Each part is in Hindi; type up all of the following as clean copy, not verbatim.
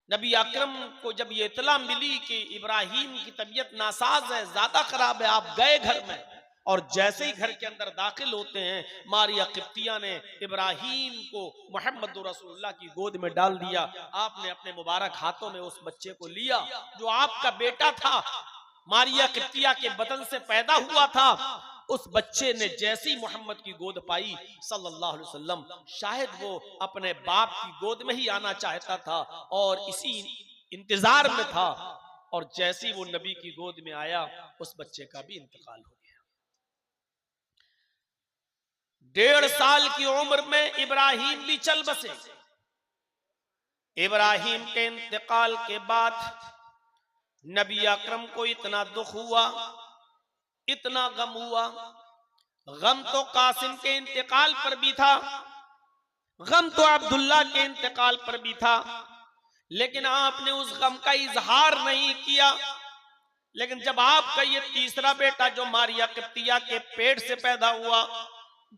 नबी अकरम को जब ये इतला मिली कि इब्राहिम की तबीयत नासाज है, ज्यादा खराब है, आप गए घर में, और जैसे ही घर के अंदर दाखिल होते हैं, मारिया किप्तिया ने इब्राहिम को मोहम्मद रसूलुल्लाह की गोद में डाल दिया। आपने अपने मुबारक हाथों में उस बच्चे को लिया जो आपका बेटा था, मारिया किप्तिया के बदन से पैदा हुआ था। उस बच्चे ने जैसी मोहम्मद की गोद पाई सल्लल्लाहु अलैहि वसल्लम, शायद वो अपने बाप की गोद में ही आना चाहता था और इसी इंतजार में था, और जैसी वो नबी की गोद में आया, उस बच्चे का भी इंतकाल हो गया। 1.5 साल की उम्र में इब्राहिम भी चल बसे। इब्राहिम के इंतकाल के बाद नबी अकरम को इतना दुख हुआ, इतना गम हुआ। गम तो कासिम के इंतकाल पर भी था, गम तो अब्दुल्ला के इंतकाल पर भी था, लेकिन आपने उस गम का इजहार नहीं किया। लेकिन जब आपका ये तीसरा बेटा जो मारिया किप्तिया के पेट से पैदा हुआ,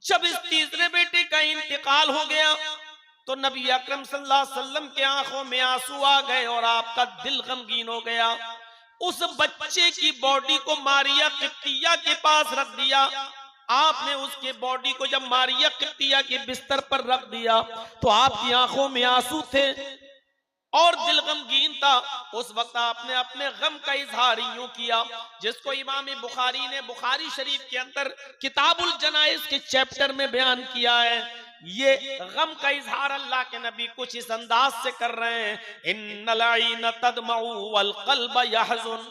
जब इस तीसरे बेटे का इंतकाल हो गया, तो नबी अकरम सल्लल्लाहु अलैहि वसल्लम के आंखों में आंसू आ गए और आपका दिल गमगीन हो गया। उस बच्चे की बॉडी को मारिया किप्तिया के पास रख दिया। आपने उसके बॉडी को जब मारिया किप्तिया के बिस्तर पर रख दिया, तो आपकी आंखों में आंसू थे और दिल गमगीन था। उस वक्त आपने अपने गम का इजहार यूं किया, जिसको इमाम बुखारी ने बुखारी शरीफ के अंदर किताबुल जनाइज के चैप्टर में बयान किया है। ये गम का इजहार अल्लाह के नबी कुछ इस अंदाज से कर रहे हैं, इन्नल ऐन तदमउ वल क़ल्ब यहज़ुन,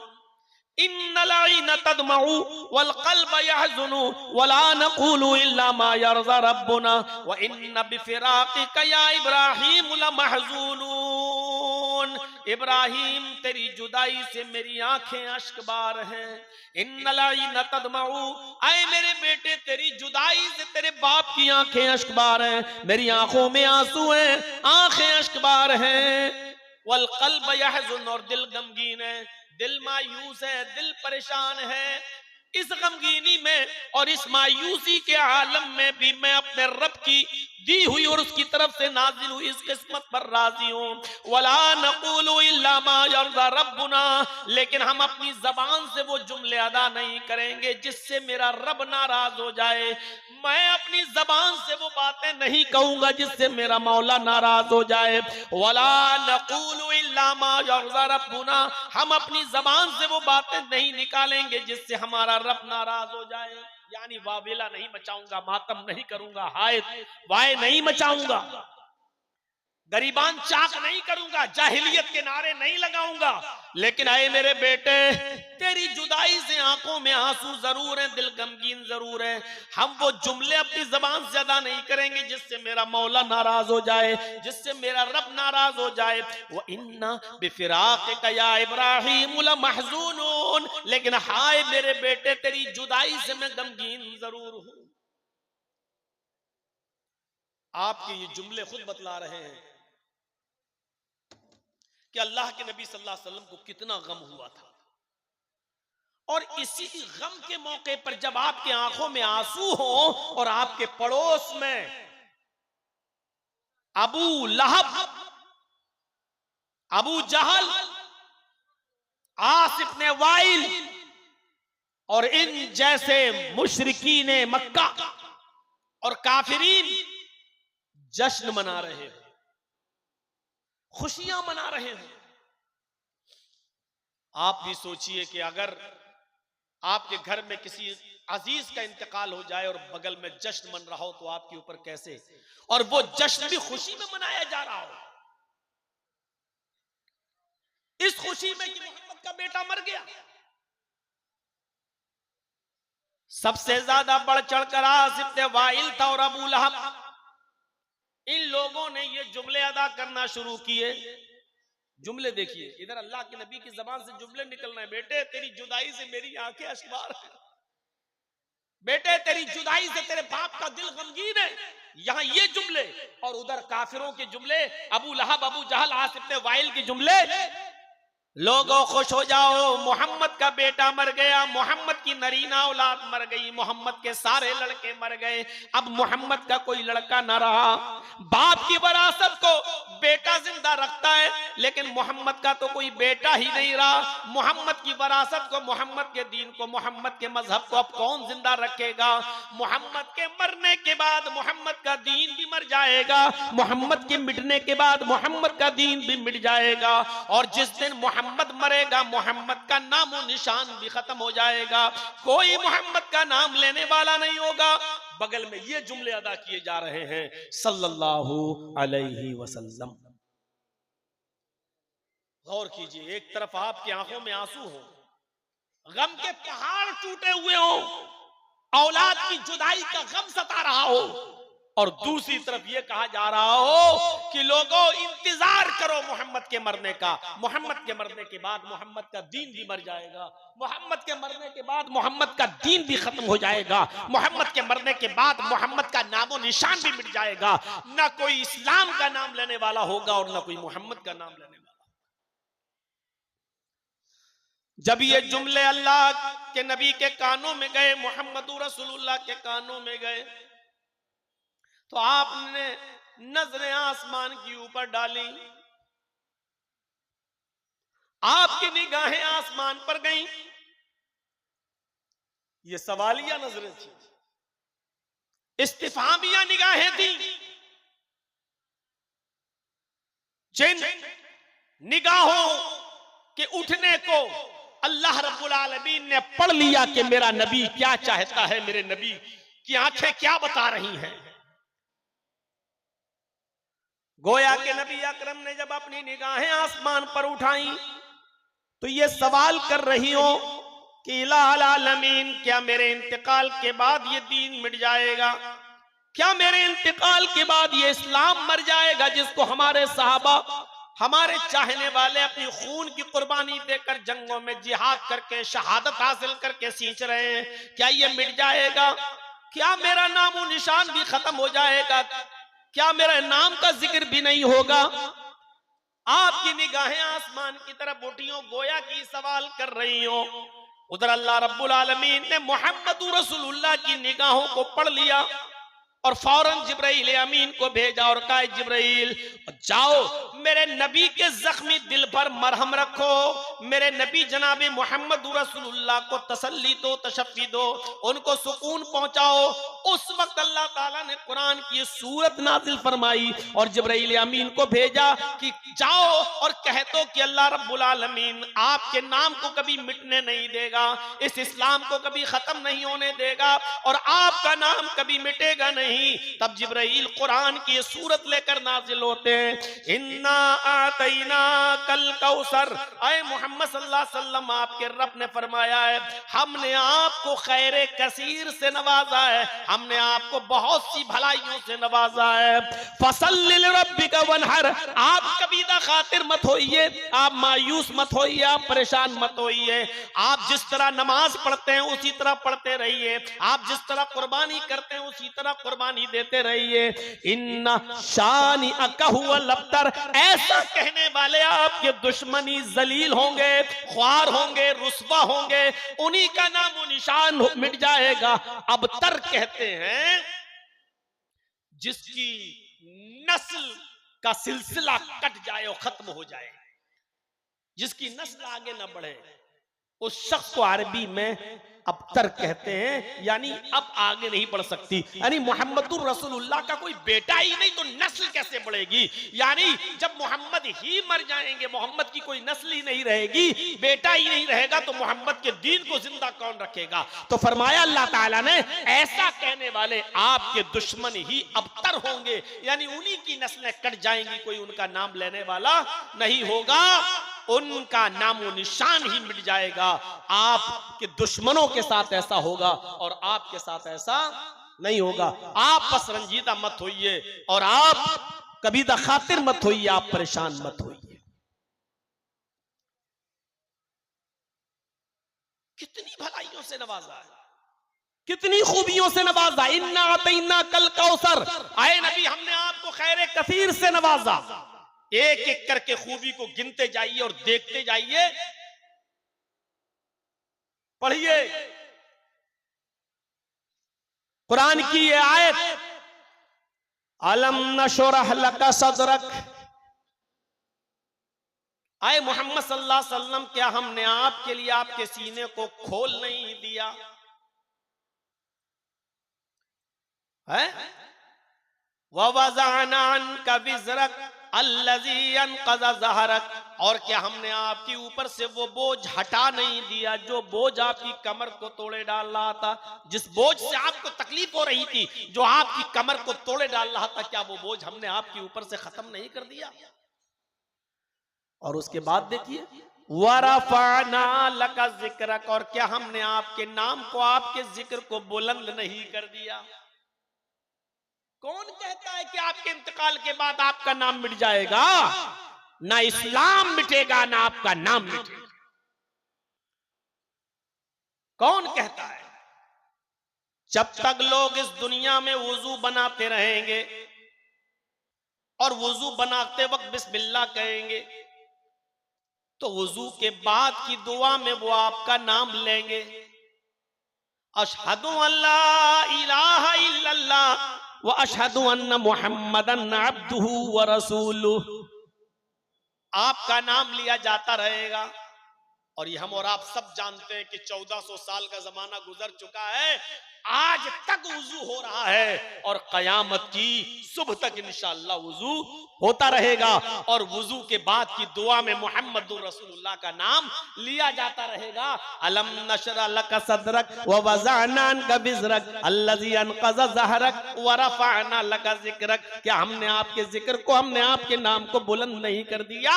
इन्नल ऐन तदमउ वल क़ल्ब यहज़ुनु वला नक़ूलु इल्ला मा यरज़ा रब्बुना व इन्न बिफ़िराक़िका या इब्राहीम लमहज़ूनून। इब्राहिम, तेरी जुदाई से मेरी आंखें अश्कबार हैं। इन्नल ऐन तदमउ, ऐ मेरे बेटे, तेरी जुदाई से तेरे बाप की आंखें अश्कबार हैं, मेरी आंखों में आंसू हैं, आंखें अश्कबार हैं। वल क़ल्ब यहज़ुन, और दिल गमगीन है, दिल मायूस है, दिल परेशान है। इस गमगीनी में और इस मायूसी के आलम में भी मैं अपने रब की दी हुई और उसकी तरफ से नाजिल हुई इस किस्मत पर राजी हूं। वला नक़ूलु इल्ला मा यरज़ा रब्बुना, लेकिन हम अपनी जबान से वो जुमले अदा नहीं करेंगे जिससे मेरा रब नाराज हो जाए। मैं अपनी जबान से वो बातें नहीं कहूंगा जिससे मेरा मौला नाराज हो जाए। वला नक़ूलु इल्ला मा यरज़ा रब्बुना, हम अपनी जबान से वो बातें नहीं निकालेंगे जिससे हमारा रब नाराज हो जाए। यानी वावेला नहीं मचाऊंगा, मातम नहीं करूंगा, हाय वाय नहीं मचाऊंगा, गरीबान चाक नहीं करूंगा, जाहिलियत के नारे नहीं लगाऊंगा। लेकिन आए मेरे बेटे, तेरी जुदाई से आंखों में आंसू जरूर है, दिल गमगीन जरूर है। हम वो जुमले अपनी जबान से अदा नहीं करेंगे जिससे मेरा मौला नाराज हो जाए, जिससे मेरा रब नाराज हो जाए। वो इन्ना बिफिराक़िका या इब्राहीम लमहज़ूनून, लेकिन हाय मेरे बेटे, तेरी जुदाई से मैं गमगीन जरूर हूं। आपके ये जुमले खुद बतला रहे हैं कि अल्लाह के नबी सल्लल्लाहु अलैहि वसल्लम को कितना गम हुआ था। और इसी गम के मौके पर जब आपके आंखों में आंसू हो और आपके पड़ोस में अबू लहब, अबू जहल, आस इब्न वाइल और इन जैसे मुशरिकीन मक्का और काफिरीन जश्न मना रहे हो, खुशियां मना रहे हो, आप भी सोचिए कि अगर आपके घर में किसी अजीज का इंतकाल हो जाए और बगल में जश्न मन रहा हो तो आपके ऊपर कैसे, और वो जश्न भी खुशी में मनाया जा रहा हो, इस खुशी में कि मोहम्मद का बेटा मर गया। सबसे ज्यादा बढ़ चढ़कर आस इब्न वाइल था और अबू लहब। इन लोगों ने ये जुमले अदा करना शुरू किए। जुमले देखिए, इधर अल्लाह के नबी की जबान से जुमले निकल रहे हैं, बेटे तेरी जुदाई से मेरी आंखें अश्कबार हैं, बेटे तेरी जुदाई से तेरे बाप का दिल गमगीन है। यहां ये जुमले, और उधर काफिरों के जुमले, अबू लहब, अबू जहल, आस इब्न वाइल के जुमले। लोगों खुश हो जाओ, मोहम्मद का बेटा मर गया, मोहम्मद की नरीना औलाद मर गई, मोहम्मद के सारे लड़के मर गए, अब मोहम्मद का कोई लड़का ना रहा। बाप की विरासत को बेटा जिंदा रखता है, लेकिन मोहम्मद का तो कोई बेटा ही नहीं रहा। मोहम्मद की विरासत को, मोहम्मद के दीन को, मोहम्मद के मजहब को अब कौन जिंदा रखेगा? मोहम्मद के मरने के बाद मोहम्मद का दीन भी मर जाएगा, मोहम्मद के मिटने के बाद मोहम्मद का दीन भी मिट जाएगा। और जिस दिन मोहम्मद मरेगा, मोहम्मद का नामो निशान भी खत्म हो जाएगा, कोई मोहम्मद का नाम लेने वाला नहीं होगा। बगल में ये जुमले अदा किए जा रहे हैं, सल्लल्लाहु अलैहि वसल्लम। गौर कीजिए, एक तरफ आपकी आंखों में आंसू हो, गम के पहाड़ टूटे हुए हो, औलाद की जुदाई का गम सता रहा हो, और दूसरी तरफ यह कहा जा रहा हो कि लोगों इंतजार करो मोहम्मद के मरने का, मोहम्मद के मरने के बाद मोहम्मद का दीन भी मर जाएगा, मोहम्मद के मरने के बाद मोहम्मद का दीन भी खत्म हो जाएगा, मोहम्मद के मरने के बाद मोहम्मद का नामो निशान भी मिट जाएगा। ना कोई इस्लाम का नाम लेने वाला होगा और ना कोई मोहम्मद का नाम लेने वाला। जब ये जुमले अल्लाह के नबी के कानों में गए, मोहम्मदुर रसूलुल्लाह के कानों में गए, तो आपने नजरें आसमान की ऊपर डाली, आपकी निगाहें आसमान पर गईं। ये सवालिया नजरें थी, इस्तिफामिया निगाहें थी। जिन निगाहों के उठने को अल्लाह रब्बुल आलमीन ने पढ़ लिया कि मेरा नबी क्या चाहता है, मेरे नबी की आंखें क्या बता रही हैं। गोया के नबी अकरम ने जब अपनी निगाहें आसमान पर उठाई तो ये सवाल कर रही हो कि इलाहुल आलमीन, क्या मेरे इंतकाल के बाद ये दीन मिट जाएगा? क्या मेरे इंतकाल के बाद ये इस्लाम मर जाएगा जिसको हमारे सहाबा, हमारे चाहने वाले अपनी खून की कुर्बानी देकर जंगों में जिहाद करके शहादत हासिल करके सींच रहे हैं? क्या ये मिट जाएगा? क्या मेरा नामो निशान भी खत्म हो जाएगा? क्या मेरे नाम का जिक्र भी नहीं होगा? आपकी निगाहें आसमान की तरफ उठी हो, गोया की सवाल कर रही हो। उधर अल्लाह रब्बुल आलमीन ने मोहम्मदुर रसूलुल्लाह की निगाहों को पढ़ लिया और फौरन जिब्राइल अमीन को भेजा और कहा, जिब्राइल जाओ मेरे नबी के जख्मी दिल पर मरहम रखो, मेरे नबी जनाबे मोहम्मद रसूलुल्लाह को तसल्ली दो, तशफ़ी दो, उनको सुकून पहुंचाओ। उस वक्त अल्लाह ताला ने कुरान की सूरत नाजिल फरमाई और जिब्राइल अमीन को भेजा कि जाओ और कह दो कि अल्लाह रब्बुल आलमीन आपके नाम को कभी मिटने नहीं देगा, इस इस्लाम को कभी खत्म नहीं होने देगा और आपका नाम कभी मिटेगा नहीं। तब जिब्राइल कुरान की सूरत लेकर नाजिल होते हैं, इन्ना आतैना कल कौसर। आए मोहम्मद सल्लल्लाहु अलैहि वसल्लम, आपके रब ने फरमाया है हमने आपको खैरे कसीर से नवाजा है, हमने आपको बहुत सी भलाइयों से नवाजा है। फसल्लि लिरब्बिका वनहर, आप कबीदा खातिर मत होइए, आप मायूस मत होइए, आप परेशान मत होइए। आप जिस तरह नमाज पढ़ते हैं उसी तरह पढ़ते रहिए, आप जिस तरह कुर्बानी करते हैं उसी तरह कुर्बानी देते रहिए। इन्ना शानी अकहुल अब्तर, ऐसा कहने वाले आपके दुश्मनी जलील होंगे, ख्वार होंगे, रुस्वा होंगे, उन्हीं का नामो निशान मिट जाएगा। अबतर कहते हैं जिसकी नस्ल का सिलसिला कट जाए और खत्म हो जाए, जिसकी नस्ल आगे न बढ़े, उस शख्स को अरबी में अबतर कहते हैं, यानी अब आगे नहीं बढ़ सकती। यानी मोहम्मदुर रसूलुल्लाह का कोई बेटा ही नहीं तो नस्ल कैसे बढ़ेगी? यानी जब मोहम्मद ही मर जाएंगे, मोहम्मद की कोई नस्ल ही नहीं रहेगी, बेटा ही नहीं रहेगा, तो मोहम्मद के दीन को जिंदा कौन रखेगा? तो फरमाया अल्लाह ताला ने, ऐसा कहने वाले आपके दुश्मन ही अबतर होंगे, यानी उन्हीं की नस्लें कट जाएंगी, कोई उनका नाम लेने वाला नहीं होगा, उनका नामो निशान ही मिट जाएगा। आपके दुश्मनों के साथ ऐसा होगा और आपके साथ ऐसा नहीं होगा। आप बस रंजीदा मत होइए और आप कभी खातिर मत होइए, आप परेशान मत होइए। कितनी भलाइयों से नवाजा है, कितनी खूबियों से नवाजा। इन्ना अतैना कल कौसर, आए नबी हमने आपको खैर कसीर से नवाजा। एक एक करके खूबी को गिनते जाइए और देखते जाइए। पढ़िए कुरान की ये आयत, अलम नशरह लका सदरक, आए मोहम्मद सल्लल्लाहु अलैहि वसल्लम, क्या हमने आपके लिए आपके सीने को खोल नहीं दिया है? ववज़अना अन्का विज़रक अल्लज़ी अनक़ज़ ज़हरक, और क्या हमने आपके ऊपर से वो बोझ हटा नहीं दिया जो बोझ आपकी कमर को तोड़े डाल रहा था। जिस बोझ से आपको तकलीफ हो रही थी, जो आपकी कमर को तोड़े डाल रहा था, क्या वो बोझ हमने आपके ऊपर से खत्म नहीं कर दिया? और उसके बाद देखिए, वरफ़अना लका ज़िक्रक, और क्या हमने आपके नाम को, आपके जिक्र को बुलंद नहीं कर दिया? कौन कहता है कि आपके इंतकाल के बाद आपका नाम मिट जाएगा? ना इस्लाम मिटेगा, ना आपका नाम मिटेगा। कौन कहता है? जब तक लोग इस दुनिया में वुजू बनाते रहेंगे और वुजू बनाते वक्त बिस्मिल्लाह कहेंगे, तो वुजू के बाद की दुआ में वो आपका नाम लेंगे, अशहदु अल्ला इलाहा इल्लल्लाह व अशहदु अन्ना मुहम्मदन अब्दुहु व रसूलुहु। आपका नाम लिया जाता रहेगा। और ये हम और आप सब जानते हैं कि 1400 साल का जमाना गुजर चुका है, आज तक वुजू हो रहा है और कयामत की सुबह तक इंशाअल्लाह वुजू होता रहेगा। और वुजू के बाद की दुआ में मुहम्मदुर रसूलुल्लाह का नाम लिया जाता रहेगा। अलम नशरह लका सदरक व वज़अना अन्का विज़रक अल्लज़ी अनक़ज़ ज़हरक व रफ़अना लका ज़िक्रक, क्या हमने आपके जिक्र को, हमने आपके नाम को बुलंद नहीं कर दिया?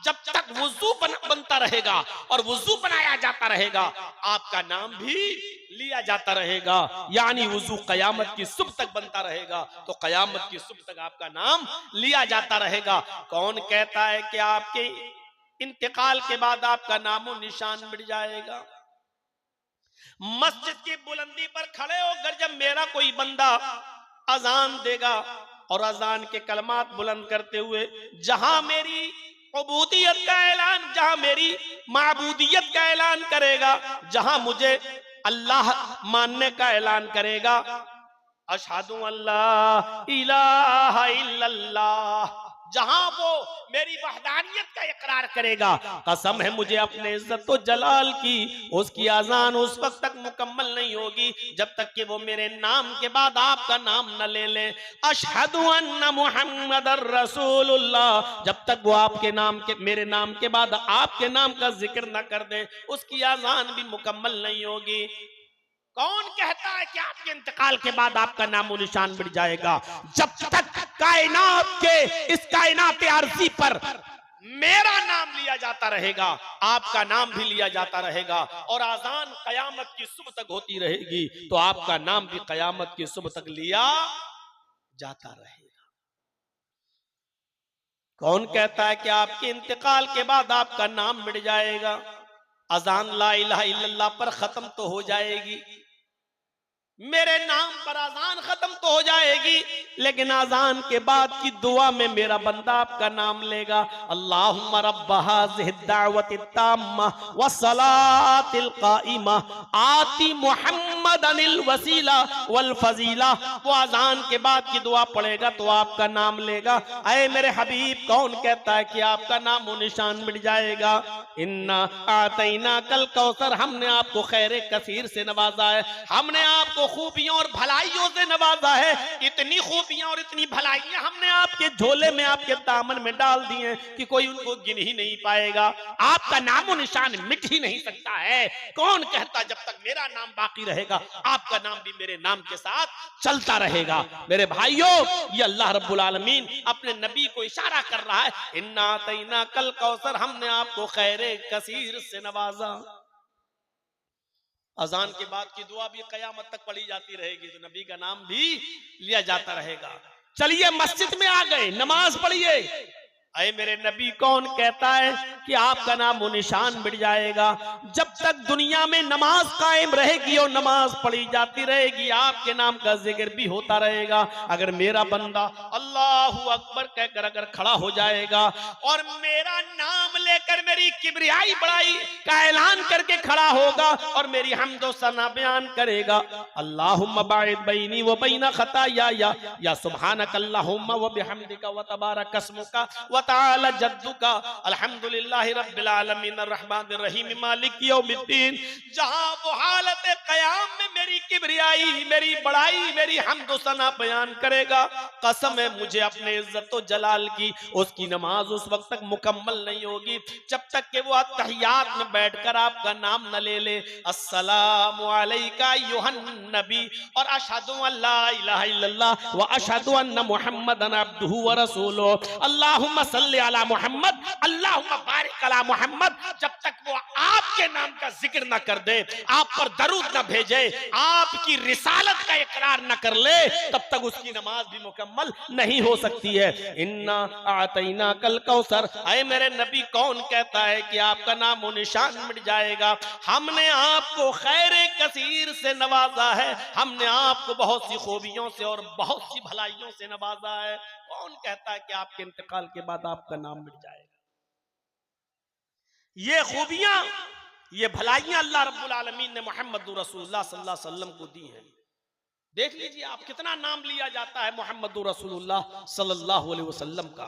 जब तक वुजू बनता रहेगा और वुजू बनाया जाता रहेगा, आपका नाम भी लिया जाता रहेगा। यानी वुजू कयामत की सुबह तक बनता रहेगा, तो कयामत की सुबह तक आपका नाम लिया जाता रहेगा। कौन कहता है कि आपके इंतकाल के बाद आपका नामो निशान मिट जाएगा? मस्जिद की बुलंदी पर खड़े होकर जब मेरा कोई बंदा अजान देगा और अजान के कलमात बुलंद करते हुए जहां मेरी उबूदियत का ऐलान, जहां मेरी माबूदियत का ऐलान करेगा, जहां मुझे अल्लाह मानने का ऐलान करेगा, अशहदु अल्ला इलाहा इल्लल्लाह, जहां वो मेरी वहदानियत का इकरार करेगा, कसम है मुझे अपने इज्जत व जलाल की, उसकी अजान उस वक्त तक मुकम्मल नहीं होगी जब तक कि वो मेरे नाम के बाद आपका नाम न ले ले। अशहदु अन्ना मुहम्मदर रसूलुल्लाह, जब तक वो आपके नाम के, मेरे नाम के बाद आपके नाम का जिक्र न कर दे, उसकी अजान भी मुकम्मल नहीं होगी। कौन कहता है कि आपके इंतकाल के बाद आपका नामो निशान मिट जाएगा? जब तक कायनात के, इस कायनात अर्ज़ी पर मेरा नाम लिया जाता रहेगा, आपका नाम भी लिया जाता रहेगा, और आजान कयामत की सुबह तक होती रहेगी, तो आपका नाम भी कयामत की सुबह तक लिया जाता रहेगा। कौन कहता है कि आपके इंतकाल के बाद आपका नाम मिट जाएगा? अजान ला इलाहा इल्लल्लाह पर खत्म तो हो जाएगी, मेरे नाम पर अजान खत्म तो हो जाएगी, लेकिन अजान के बाद की दुआ में मेरा बंदा आपका नाम लेगा। अल्लाहुम्मा रब्ब हाज़िहि दावति ताम्मा व सलातिल काइमा आति मुहम्मदनिल वसीला वल फजीला। वो अजान के बाद की दुआ पढ़ेगा तो आपका नाम लेगा। अरे मेरे हबीब, कौन कहता है कि आपका नाम व निशान मिट जाएगा? इन्ना आतैना कल कौसर, हमने आपको खैर कसीर से नवाजा है, हमने आपको खूबियों और भलाइयों से नवाजा है। इतनी खूबियां और इतनी भलाइयां हमने आपके झोले में, आपके दामन में डाल दी हैं कि कोई उनको गिन ही नहीं पाएगा। आपका नामो निशान मिट ही नहीं सकता है। कौन कहता जब तक मेरा नाम बाकी रहेगा आपका नाम भी मेरे नाम के साथ चलता रहेगा? मेरे भाइयों, ये अल्लाह रब्बुल आलमीन अपने नबी को इशारा कर रहा है, इन्ना आतैना कल कौसर, हमने आपको खैर कसीर से नवाजा। अजान के बाद की दुआ भी कयामत तक पढ़ी जाती रहेगी, तो नबी का नाम भी लिया जाता रहेगा। चलिए मस्जिद में आ गए, नमाज पढ़िए, अरे मेरे नबी कौन कहता है कि आपका नाम वो निशान मिट जाएगा? जब तक दुनिया में नमाज कायम रहेगी और नमाज पढ़ी जाती रहेगी, आपके नाम का जिक्र भी होता रहेगा। अगर मेरा बंदा अल्लाहू अकबर कहकर अगर खड़ा हो जाएगा और मेरा नाम लेकर मेरी किबरियाई बड़ाई का ऐलान करके खड़ा होगा और मेरी हम्दो सना बयान करेगा, अल्लाहुम्मा बाइद बैनी व बैना खताया या सुब्हानक अल्लाहुम्मा व बिहम्दिका व तबारक अस्मुका व तआला जद्दुका अल्हम्दुलिल्लाहि रब्बिल आलमीन अर्रहमानिर रहीम मालिक यौमिद्दीन, जहां वो हालत क़याम में मेरी किबरियाई, मेरी बड़ाई, मेरी हम्द सना बयान करेगा, कसम है मुझे अपने इज्जत व जलाल की, उसकी नमाज उस वक्त तक मुकम्मल नहीं होगी जब तक कि वो अत्तहियात में बैठकर आपका नाम न ले ले, अस्सलामु अलैका अय्युहन नबी और अशहदु अल्ला इलाहा इल्लल्लाह व अशहदु अन्ना मुहम्मदन अब्दुहु व रसूलुहु अल्लाहुम्मा सल्ली अला मुहम्मद अल्लाहुम्मा बारिक अला मुहम्मद। जब तक वो आपके नाम का जिक्र न कर दे, आप पर दरूद न भेजे, आपकी रिसालत का इकरार न कर ले, तब तक उसकी नमाज भी मुकम्मल नहीं हो सकती है। इन्ना आतैना कल कौसर, अय मेरे नबी कौन कहता है कि आपका नाम और निशान मिट जाएगा? हमने आपको खैर कसीर से नवाजा है, हमने आपको बहुत सी खूबियों से और बहुत सी भलाइयों से नवाजा है। कौन कहता है कि आपके इंतकाल के बाद आपका नाम मिट जाएगा? ये खूबियां, ये भलाइयां अल्लाह रब्बुल आलमीन ने मोहम्मद रसूलुल्लाह सल्लल्लाहु अलैहि वसल्लम को दी हैं। देख लीजिए आप, कितना नाम लिया जाता है मोहम्मद रसूलुल्लाह सल्लल्लाहु अलैहि वसल्लम का।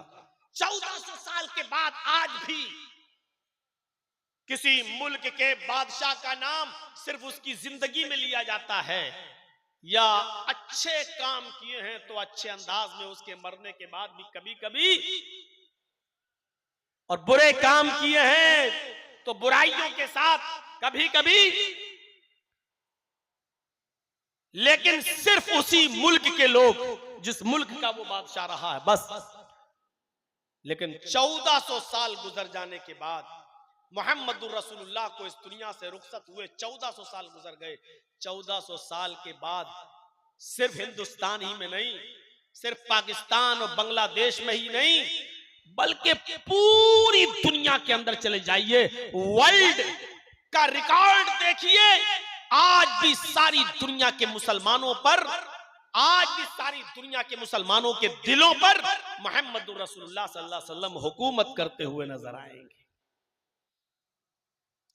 1400 साल के बाद आज भी किसी मुल्क के बादशाह का नाम सिर्फ उसकी जिंदगी में लिया जाता है, या अच्छे काम किए हैं तो अच्छे अंदाज में उसके मरने के बाद भी कभी कभी, और बुरे काम किए हैं तो बुराइयों के साथ कभी कभी, लेकिन सिर्फ उसी मुल्क के लोग जिस मुल्क का वो बादशाह रहा है बस। लेकिन 1400 साल गुजर जाने के बाद मोहम्मदुर रसूलुल्लाह को इस दुनिया से रुखसत हुए 1400 साल गुजर गए। 1400 साल के बाद सिर्फ हिंदुस्तान ही में नहीं, सिर्फ पाकिस्तान और बांग्लादेश में ही नहीं, बल्कि पूरी दुनिया के अंदर चले जाइए, वर्ल्ड का रिकॉर्ड देखिए, आज भी सारी दुनिया के मुसलमानों पर, आज भी सारी दुनिया के मुसलमानों के दिलों पर मोहम्मदुर रसूलुल्लाह सल्लल्लाहु अलैहि वसल्लम हुकूमत करते हुए नजर आएंगे।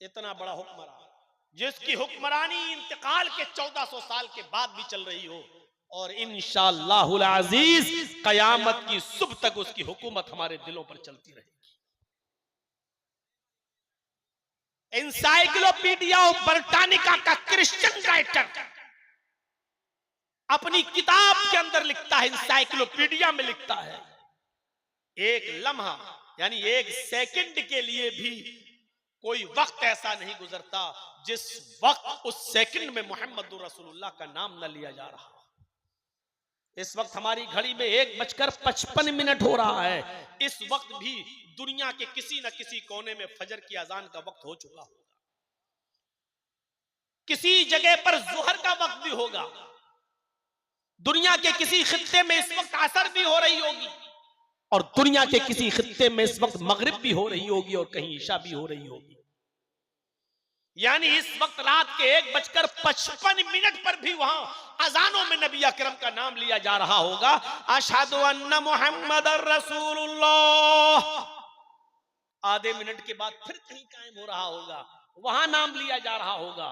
इतना बड़ा हुक्मरान जिसकी हुक्मरानी इंतकाल के 1400 साल के बाद भी चल रही हो, और इंशाअल्लाहुल अजीज कयामत की सुबह तक उसकी हुकूमत हमारे दिलों पर चलती रहेगी। एनसाइक्लोपीडिया ब्रिटानिका का क्रिश्चियन राइटर अपनी किताब के अंदर लिखता है, एनसाइक्लोपीडिया में लिखता है, एक लम्हा यानी एक सेकंड के लिए भी कोई वक्त ऐसा नहीं गुजरता जिस वक्त उस सेकंड में मोहम्मदुर रसूलुल्लाह का नाम न लिया जा रहा। इस वक्त हमारी घड़ी में 1:55 हो रहा है। इस वक्त भी दुनिया के किसी न किसी कोने में फजर की अजान का वक्त हो चुका होगा, किसी जगह पर जुहर का वक्त भी होगा, दुनिया के किसी खित्ते में इस वक्त असर भी हो रही होगी, और दुनिया के किसी खित्ते में इस वक्त मगरिब भी हो रही होगी, और कहीं ईशा भी हो रही होगी। यानी इस वक्त रात के 1:55 पर भी वहां अजानों में नबी अकरम का नाम लिया जा रहा होगा, अशहदु अन्ना मुहम्मदर रसूलुल्लाह। आधे मिनट के बाद फिर कहीं कायम हो रहा होगा, वहां नाम लिया जा रहा होगा,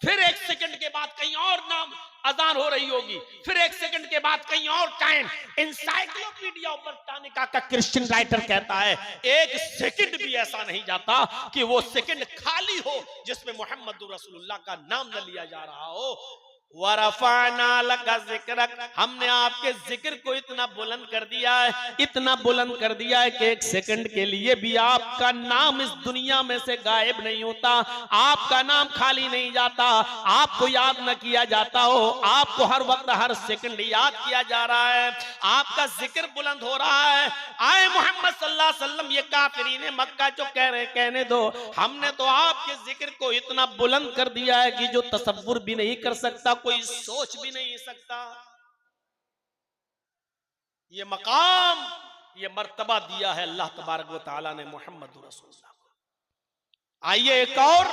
फिर 1 सेकंड के बाद कहीं और नाम अजान हो रही होगी, फिर 1 सेकंड के बाद कहीं और टाइम। एनसाइक्लोपीडिया ब्रिटानिका का क्रिश्चियन राइटर कहता है 1 सेकंड भी ऐसा नहीं जाता कि वो सेकंड खाली हो जिसमें मोहम्मदुर रसूलुल्लाह का नाम न लिया जा रहा हो। वरफाना लका जिक्रक, हमने आपके जिक्र को इतना बुलंद कर दिया है, इतना बुलंद कर दिया है कि 1 सेकंड के लिए भी आपका नाम इस दुनिया में से गायब नहीं होता, आपका नाम खाली नहीं जाता, आपको याद न किया जाता हो, आपको हर वक्त हर सेकंड याद किया जा रहा है, आपका जिक्र बुलंद हो रहा है। आए मोहम्मद सल्लल्लाहु अलैहि वसल्लम, ये काफिरीने मक्का जो कह रहे कहने दो, हमने तो आपके जिक्र को इतना बुलंद कर दिया है कि जो तसव्वुर भी नहीं कर सकता, कोई सोच भी नहीं सकता। ये मकाम ये मर्तबा दिया है अल्लाह तबारक व तआला ने मोहम्मद रसूलुल्लाह को। आइए एक और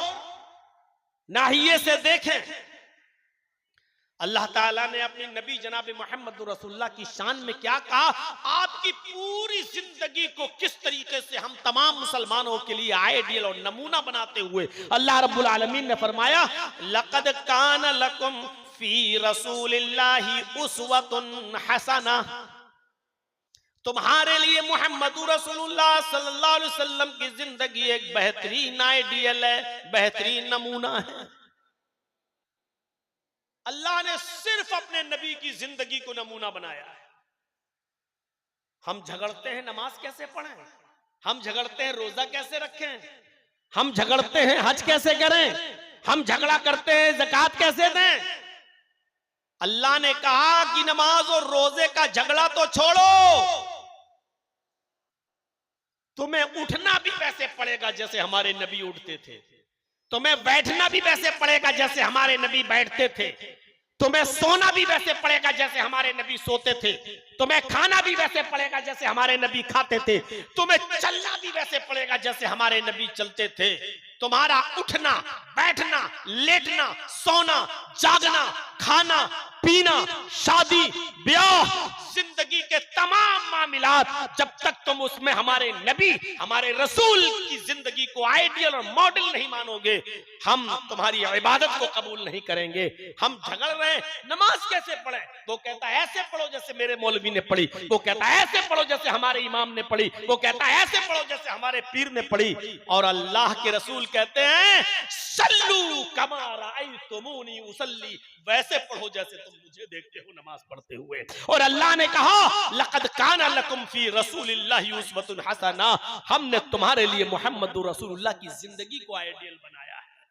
नाहिए से देखें, अल्लाह ताला ने अपनी नबी जनाब मोहम्मद रसूलुल्लाह की शान में क्या कहा, आपकी पूरी जिंदगी को किस तरीके से हम तमाम मुसलमानों के लिए आइडियल और नमूना बनाते हुए अल्लाह रब्बुल आलमीन ने फरमाया, लक़द कान लकुम फी रसूलिल्लाहि उस्वतुन हसना, तुम्हारे लिए मोहम्मद रसूलुल्लाह सल्लल्लाहु अलैहि वसल्लम की जिंदगी एक बेहतरीन आइडियल है, बेहतरीन नमूना है। अल्लाह ने सिर्फ अपने नबी की जिंदगी को नमूना बनाया है। हम झगड़ते हैं नमाज कैसे पढ़ें, हम झगड़ते हैं रोजा कैसे रखें, हम झगड़ते हैं हज कैसे करें, हम झगड़ा करते हैं ज़कात कैसे दें। अल्लाह ने कहा कि नमाज और रोजे का झगड़ा तो छोड़ो, तुम्हें उठना भी वैसे पड़ेगा जैसे हमारे नबी उठते थे, तुम्हें बैठना भी वैसे पड़ेगा जैसे हमारे नबी बैठते थे, तुम्हें सोना भी वैसे पड़ेगा जैसे हमारे नबी सोते थे, तुम्हें खाना भी वैसे पड़ेगा जैसे हमारे नबी खाते थे, तुम्हें चलना भी वैसे पड़ेगा जैसे हमारे नबी चलते थे। तुम्हारा उठना, बैठना, लेटना, सोना, जागना, खाना, पीना, शादी, ब्याह, जिंदगी के तमाम मामलात, जब तक तुम उसमें हमारे नबी, हमारे रसूल की जिंदगी को आइडियल और मॉडल नहीं मानोगे, हम तुम्हारी इबादत को कबूल नहीं करेंगे। हम झगड़ रहे हैं नमाज कैसे पढ़े, वो कहता है ऐसे पढ़ो जैसे मेरे मौलवी ने पढ़ी, वो कहता है ऐसे पढ़ो जैसे हमारे इमाम ने पढ़ी, वो कहता है ऐसे पढ़ो जैसे हमारे पीर ने पढ़ी। और अल्लाह के रसूल कहते हैं सल्लू कमा राअयतुमूनी उसल्ली, वैसे पढ़ो जैसे तुम मुझे देखते हो नमाज पढ़ते हुए। और अल्लाह ने कहा लक़द काना लकुम फी रसूलिल्लाहि उस्वतुन हसना, हमने तुम्हारे लिए मोहम्मद रसूलुल्लाह की जिंदगी को आइडियल बनाया है।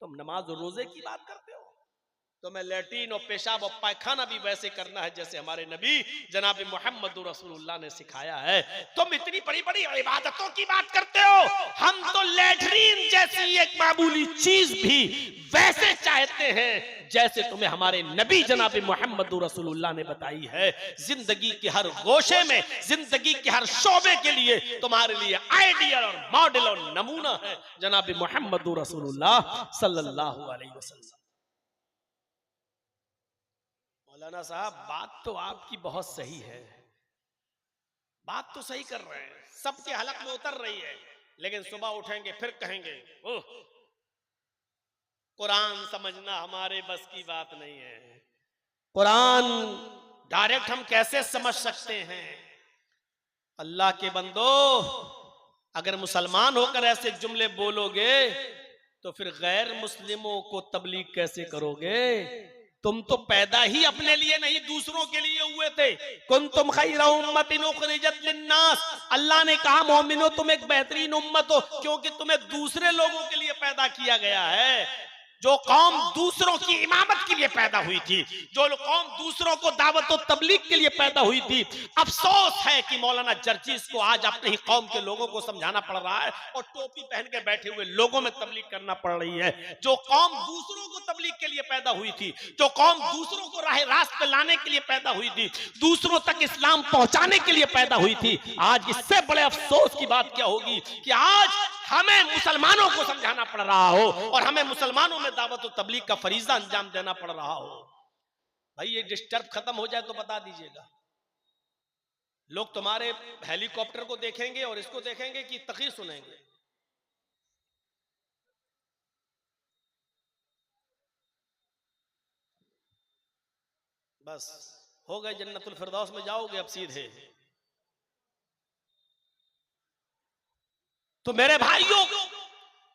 तुम नमाज और रोजे की बात करते हो, तुम्हें लैट्रीन और पेशाब और पायखाना भी वैसे करना है जैसे हमारे नबी जनाब मोहम्मद रसूलुल्लाह ने सिखाया है। तुम इतनी बड़ी बड़ी इबादतों की बात करते हो, हम तो लैट्रीन जैसी एक मामूली चीज भी वैसे चाहते हैं जैसे तुम्हें हमारे नबी जनाब मोहम्मद रसूलुल्लाह ने बताई है। जिंदगी के हर गोशे में, जिंदगी के हर शोबे के लिए तुम्हारे लिए आइडियल और मॉडल और नमूना है जनाब मोहम्मद रसूलुल्लाह सल्लल्लाहु अलैहि वसल्लम। मौलाना साहब बात तो आपकी बहुत सही है, बात तो सही कर रहे हैं, सबके हलक में उतर रही है, लेकिन सुबह उठेंगे फिर कहेंगे ओह कुरान समझना हमारे बस की बात नहीं है, कुरान डायरेक्ट हम कैसे समझ सकते हैं। अल्लाह के बंदो, अगर मुसलमान होकर ऐसे जुमले बोलोगे तो फिर गैर मुस्लिमों को तबलीग कैसे करोगे। तुम तो पैदा ही अपने लिए नहीं दूसरों के लिए हुए थे। कुंतुम खैरा उम्मतिन उखरिजत लिन्नास, अल्लाह ने कहा मोमिनो तुम एक बेहतरीन उम्मत हो क्योंकि तुम्हें दूसरे लोगों के लिए पैदा किया गया है। जो कौम दूसरों की इमामत के लिए पैदा हुई थी, जो कौम दूसरों को दावत और तबलीग के लिए पैदा हुई थी, अफसोस है कि मौलाना जर्जीस को आज अपनी ही कौम के लोगों को समझाना पड़ रहा है और टोपी पहन के बैठे हुए लोगों में तबलीग करना पड़ रही है। जो कौम दूसरों को तबलीग के लिए पैदा हुई थी, जो कौम दूसरों को राह रास्त पे लाने के लिए पैदा हुई थी, दूसरों तक इस्लाम पहुंचाने के लिए पैदा हुई थी, आज इससे बड़े अफसोस की बात क्या होगी कि आज हमें मुसलमानों को समझाना पड़ रहा हो और हमें मुसलमानों में दावत और तबलीग का फरीजा अंजाम देना पड़ रहा हो। भाई ये डिस्टर्ब खत्म हो जाए तो बता दीजिएगा। लोग तुम्हारे हेलीकॉप्टर को देखेंगे और इसको देखेंगे कि तक़रीर सुनेंगे। बस हो गए, जन्नतुल फिरदौस में जाओगे अब सीधे। तो मेरे भाइयों,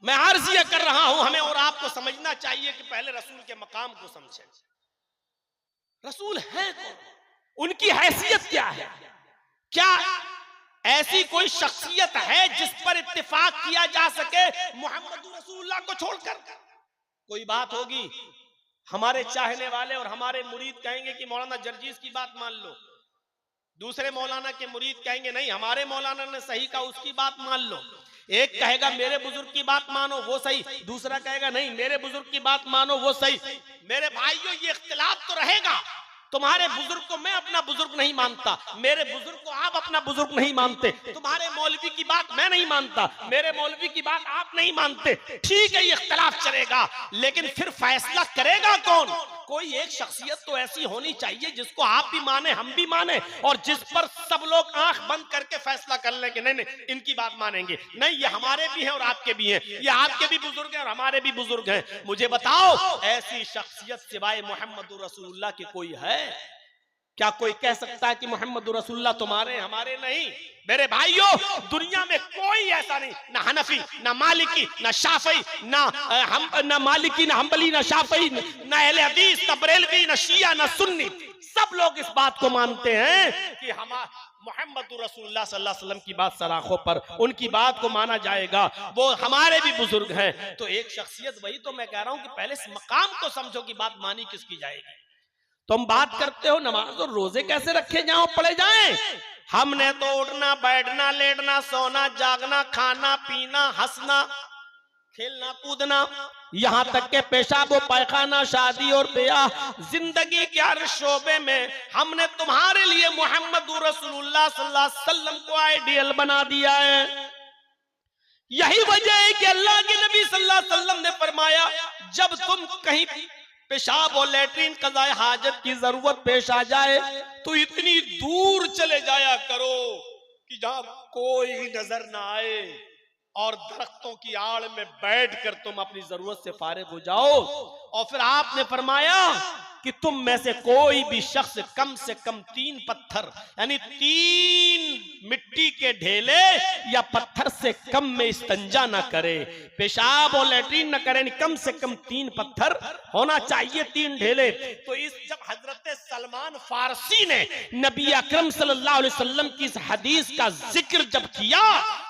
मैं अर्ज ये कर रहा हूं, हमें और आपको समझना चाहिए कि पहले रसूल के मकाम को समझें। रसूल है कौन, उनकी हैसियत क्या है, क्या ऐसी कोई शख्सियत है जिस पर इत्तेफाक किया जा सके मोहम्मद रसूलुल्लाह को छोड़कर। कोई बात होगी, हमारे चाहने वाले और हमारे मुरीद कहेंगे कि मौलाना जर्जीस की बात मान लो, दूसरे मौलाना के मुरीद कहेंगे नहीं हमारे मौलाना ने सही कहा उसकी बात मान लो। एक कहेगा मेरे बुजुर्ग की बात मानो वो सही, दूसरा कहेगा नहीं मेरे बुजुर्ग की बात मानो वो सही। मेरे भाइयों ये इख्तिलाफ तो रहेगा, तुम्हारे बुजुर्ग को मैं अपना बुजुर्ग नहीं मानता, मेरे बुजुर्ग को आप अपना बुजुर्ग नहीं मानते, तुम्हारे मौलवी की बात मैं नहीं मानता, मेरे मौलवी की बात आप नहीं मानते, ठीक है ये इख्तिलाफ चलेगा, लेकिन फिर फैसला करेगा कौन? कोई एक शख्सियत तो ऐसी होनी चाहिए जिसको आप भी माने, हम भी माने, और जिस पर सब लोग आंख बंद करके फैसला कर लें कि नहीं नहीं इनकी बात मानेंगे, नहीं ये हमारे भी हैं और आपके भी हैं, ये आपके भी बुजुर्ग हैं और हमारे भी बुजुर्ग हैं। मुझे बताओ ऐसी शख्सियत सिवाय मोहम्मद रसूलुल्लाह की कोई है? क्या कोई कह सकता है कि मोहम्मद रसूलुल्लाह तुम्हारे नहीं? नहीं मेरे भाइयों, दुनिया में कोई ऐसा नहीं, ना हनफी, ना मालिकी, ना शाफी, ना मालिकी, ना हम्बली, ना शाफी, ना अहले हदीस, ना बरेलवी, ना शिया, ना सुन्नी, सब लोग इस बात को मानते हैं कि हम मोहम्मद रसूलुल्लाह सल्लल्लाहु अलैहि वसल्लम की बात सराखों पर, उनकी बात को माना जाएगा, वो हमारे भी बुजुर्ग हैं। तो एक शख्सियत, वही तो मैं कह रहा हूं कि पहले इस मकाम को समझो कि बात मानी किसकी जाएगी। तुम बात करते हो नमाज और रोजे कैसे रखे जाओ, पढ़े जाएं। हमने तो उठना बैठना लेटना सोना जागना खाना पीना हंसना खेलना कूदना, यहाँ तक के पेशाब पायखाना शादी और ब्याह, जिंदगी के हर शोबे में हमने तुम्हारे लिए मोहम्मद रसूलुल्लाह सल्लल्लाहु अलैहि वसल्लम को आइडियल बना दिया है। यही वजह है कि अल्लाह के नबी सल्लल्लाहु अलैहि वसल्लम ने फरमाया जब तुम कहीं पेशाब और लेटरिन कज़ाए हाजत की जरूरत पेश आ जाए तो इतनी दूर चले जाया करो कि जहां कोई नजर ना आए, और दरख्तों की आड़ में बैठकर तुम अपनी जरूरत से फारिग हो जाओ। और फिर आपने फरमाया कि तुम में से कोई भी शख्स कम से कम 3 पत्थर यानी 3 मिट्टी के ढेले या पत्थर से कम में इस्तंजा ना करे, पेशाब और लेटरिन ना करे, कम से कम 3 पत्थर होना चाहिए, 3 ढेले। तो इस जब हजरत सलमान फारसी ने नबी अकरम सल्लल्लाहु अलैहि वसल्लम की इस हदीस का जिक्र जब किया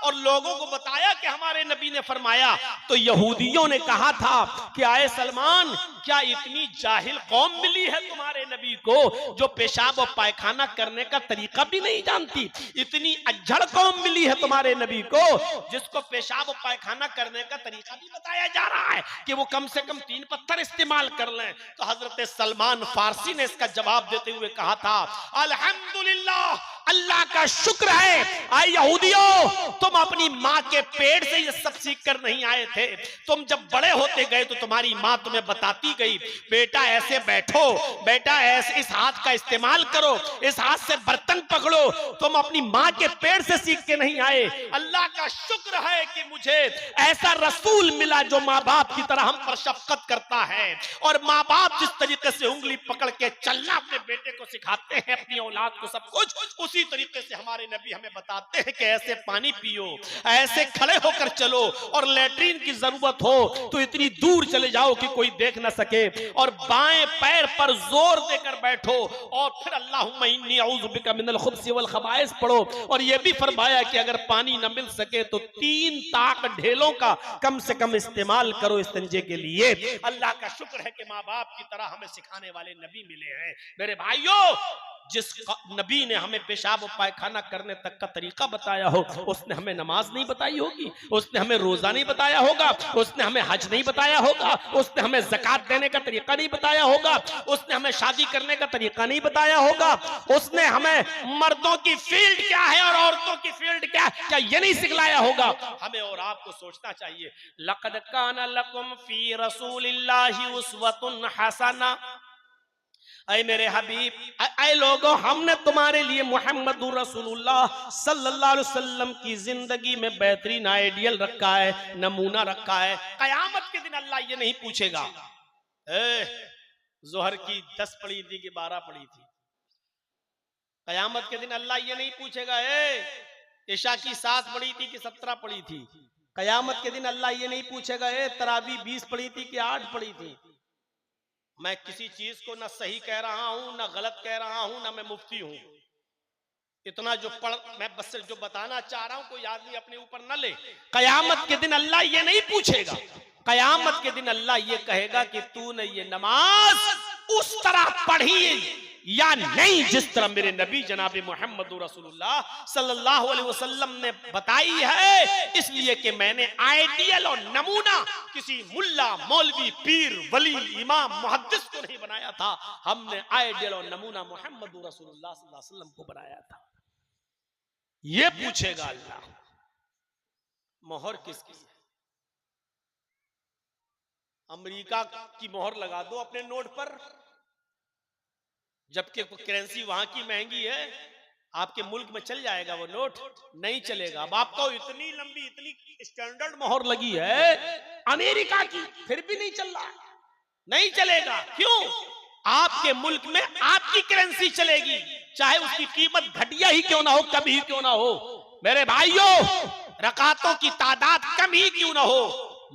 और लोगों को बताया कि हमारे नबी ने फरमाया, तो यहूदियों ने कहा था कि आए सलमान, क्या इतनी जाहिल कौम मिली है तुम्हारे नबी को जो पेशाब और पायखाना करने का तरीका भी नहीं जानती? इतनी अज्जड़ कौम मिली है तुम्हारे नबी को जिसको पेशाब और पायखाना करने का तरीका भी बताया जा रहा है कि वो कम से कम 3 पत्थर इस्तेमाल कर लें। तो हजरत सलमान फारसी ने इसका जवाब देते हुए कहा था, अल्हम्दुलिल्लाह, अल्लाह का शुक्र है, आए यहूदियों, तुम अपनी माँ के पेट से ये सब सीख कर नहीं आए थे। तुम जब बड़े होते गए तो तुम्हारी माँ तुम्हें बताती गई, बेटा ऐसे बैठो, बेटा ऐसे इस हाथ का इस्तेमाल करो, इस हाथ से बर्तन पकड़ो। तुम अपनी माँ के पेट से सीख के नहीं आए। अल्लाह का शुक्र है कि मुझे ऐसा रसूल मिला जो माँ बाप की तरह हम पर शफकत करता है, और माँ बाप जिस तरीके से उंगली पकड़ के चलना अपने बेटे को सिखाते हैं, अपनी औलाद को सब कुछ, उसी तरीके से हमारे नबी हमें बताते हैं कि ऐसे पानी पियो, ऐसे खड़े होकर चलो, और लेटरिन की जरूरत हो तो इतनी दूर चले जाओ कि कोई देख ना सके, और बाएं पैर पर जोर देकर बैठो, और फिर अल्लाहुम्मा इन्नी अऊज़ु बिका मिनल खुब्सी वल खबाइस पढ़ो। और यह भी फरमाया कि अगर पानी न मिल सके तो 3 ताक ढेलों का कम से कम इस्तेमाल करो इस्तिंजे के लिए। अल्लाह का शुक्र है कि माँ बाप की तरह हमें सिखाने वाले नबी मिले हैं। मेरे भाइयों, जिस नबी ने हमें पेशाब और पायखाना करने तक का तरीका बताया हो, उसने हमें नमाज नहीं बताई होगी, उसने हमें रोजा नहीं बताया होगा, उसने हमें हज नहीं बताया होगा, उसने हमें ज़कात देने का तरीका नहीं बताया होगा, उसने हमें शादी करने का तरीका नहीं बताया होगा, उसने हमें मर्दों की फील्ड क्या है और औरतों की फील्ड क्या है, क्या ये नहीं सिखलाया होगा? हमें और आपको सोचना चाहिए। लक़द काना लकुम फी रसूलिल्लाहि उस्वतुन हसना, ऐ मेरे हबीब, ऐ लोगों, हमने तुम्हारे लिए मोहम्मद रसूलुल्लाह सल्लल्लाहु अलैहि वसल्लम की जिंदगी में बेहतरीन आइडियल रखा है, नमूना रखा है। कयामत के दिन अल्लाह ये नहीं पूछेगा जोहर की 10 पढ़ी थी कि 12 पढ़ी थी। कयामत के दिन अल्लाह ये नहीं पूछेगा इशा की 7 पढ़ी थी कि 17 पढ़ी थी। कयामत के दिन अल्लाह ये नहीं पूछेगा तरावी 20 पढ़ी थी कि 8 पढ़ी थी। मैं किसी चीज को ना सही कह रहा हूं, ना गलत कह रहा हूं, ना मैं मुफ्ती हूं। इतना जो पढ़ मैं बस जो बताना चाह रहा हूं, कोई आदमी अपने ऊपर न ले। कयामत के दिन अल्लाह ये नहीं पूछेगा। कयामत के दिन अल्लाह ये कहेगा कि तूने ये नमाज उस तरह पढ़िए या नहीं जिस तरह मेरे नबी जनाब मोहम्मद रसूलुल्लाह सल्लल्लाहु अलैहि वसल्लम ने बताई है। इसलिए कि मैंने आइडियल और नमूना किसी मुल्ला, मौलवी, पीर, वली, इमाम, मुहद्दिस को नहीं बनाया था। हमने आइडियल और नमूना मोहम्मद रसूलुल्लाह सल्लल्लाहु अलैहि वसल्लम को बनाया था। ये पूछेगा अल्लाह, मोहर किसकी है? अमेरिका की मोहर लगा दो अपने नोट पर, जबकि करेंसी वहां की महंगी है। आपके मुल्क में चल जाएगा वो नोट? नहीं चलेगा। अब आपको इतनी लंबी, इतनी स्टैंडर्ड मोहर लगी है अमेरिका की, फिर भी नहीं चल रहा, नहीं चलेगा। क्यों? आपके मुल्क में आपकी करेंसी चलेगी, चाहे उसकी कीमत घटिया ही क्यों ना हो, कभी ही क्यों ना हो। मेरे भाइयों, रकातों की तादाद कम ही क्यों ना हो,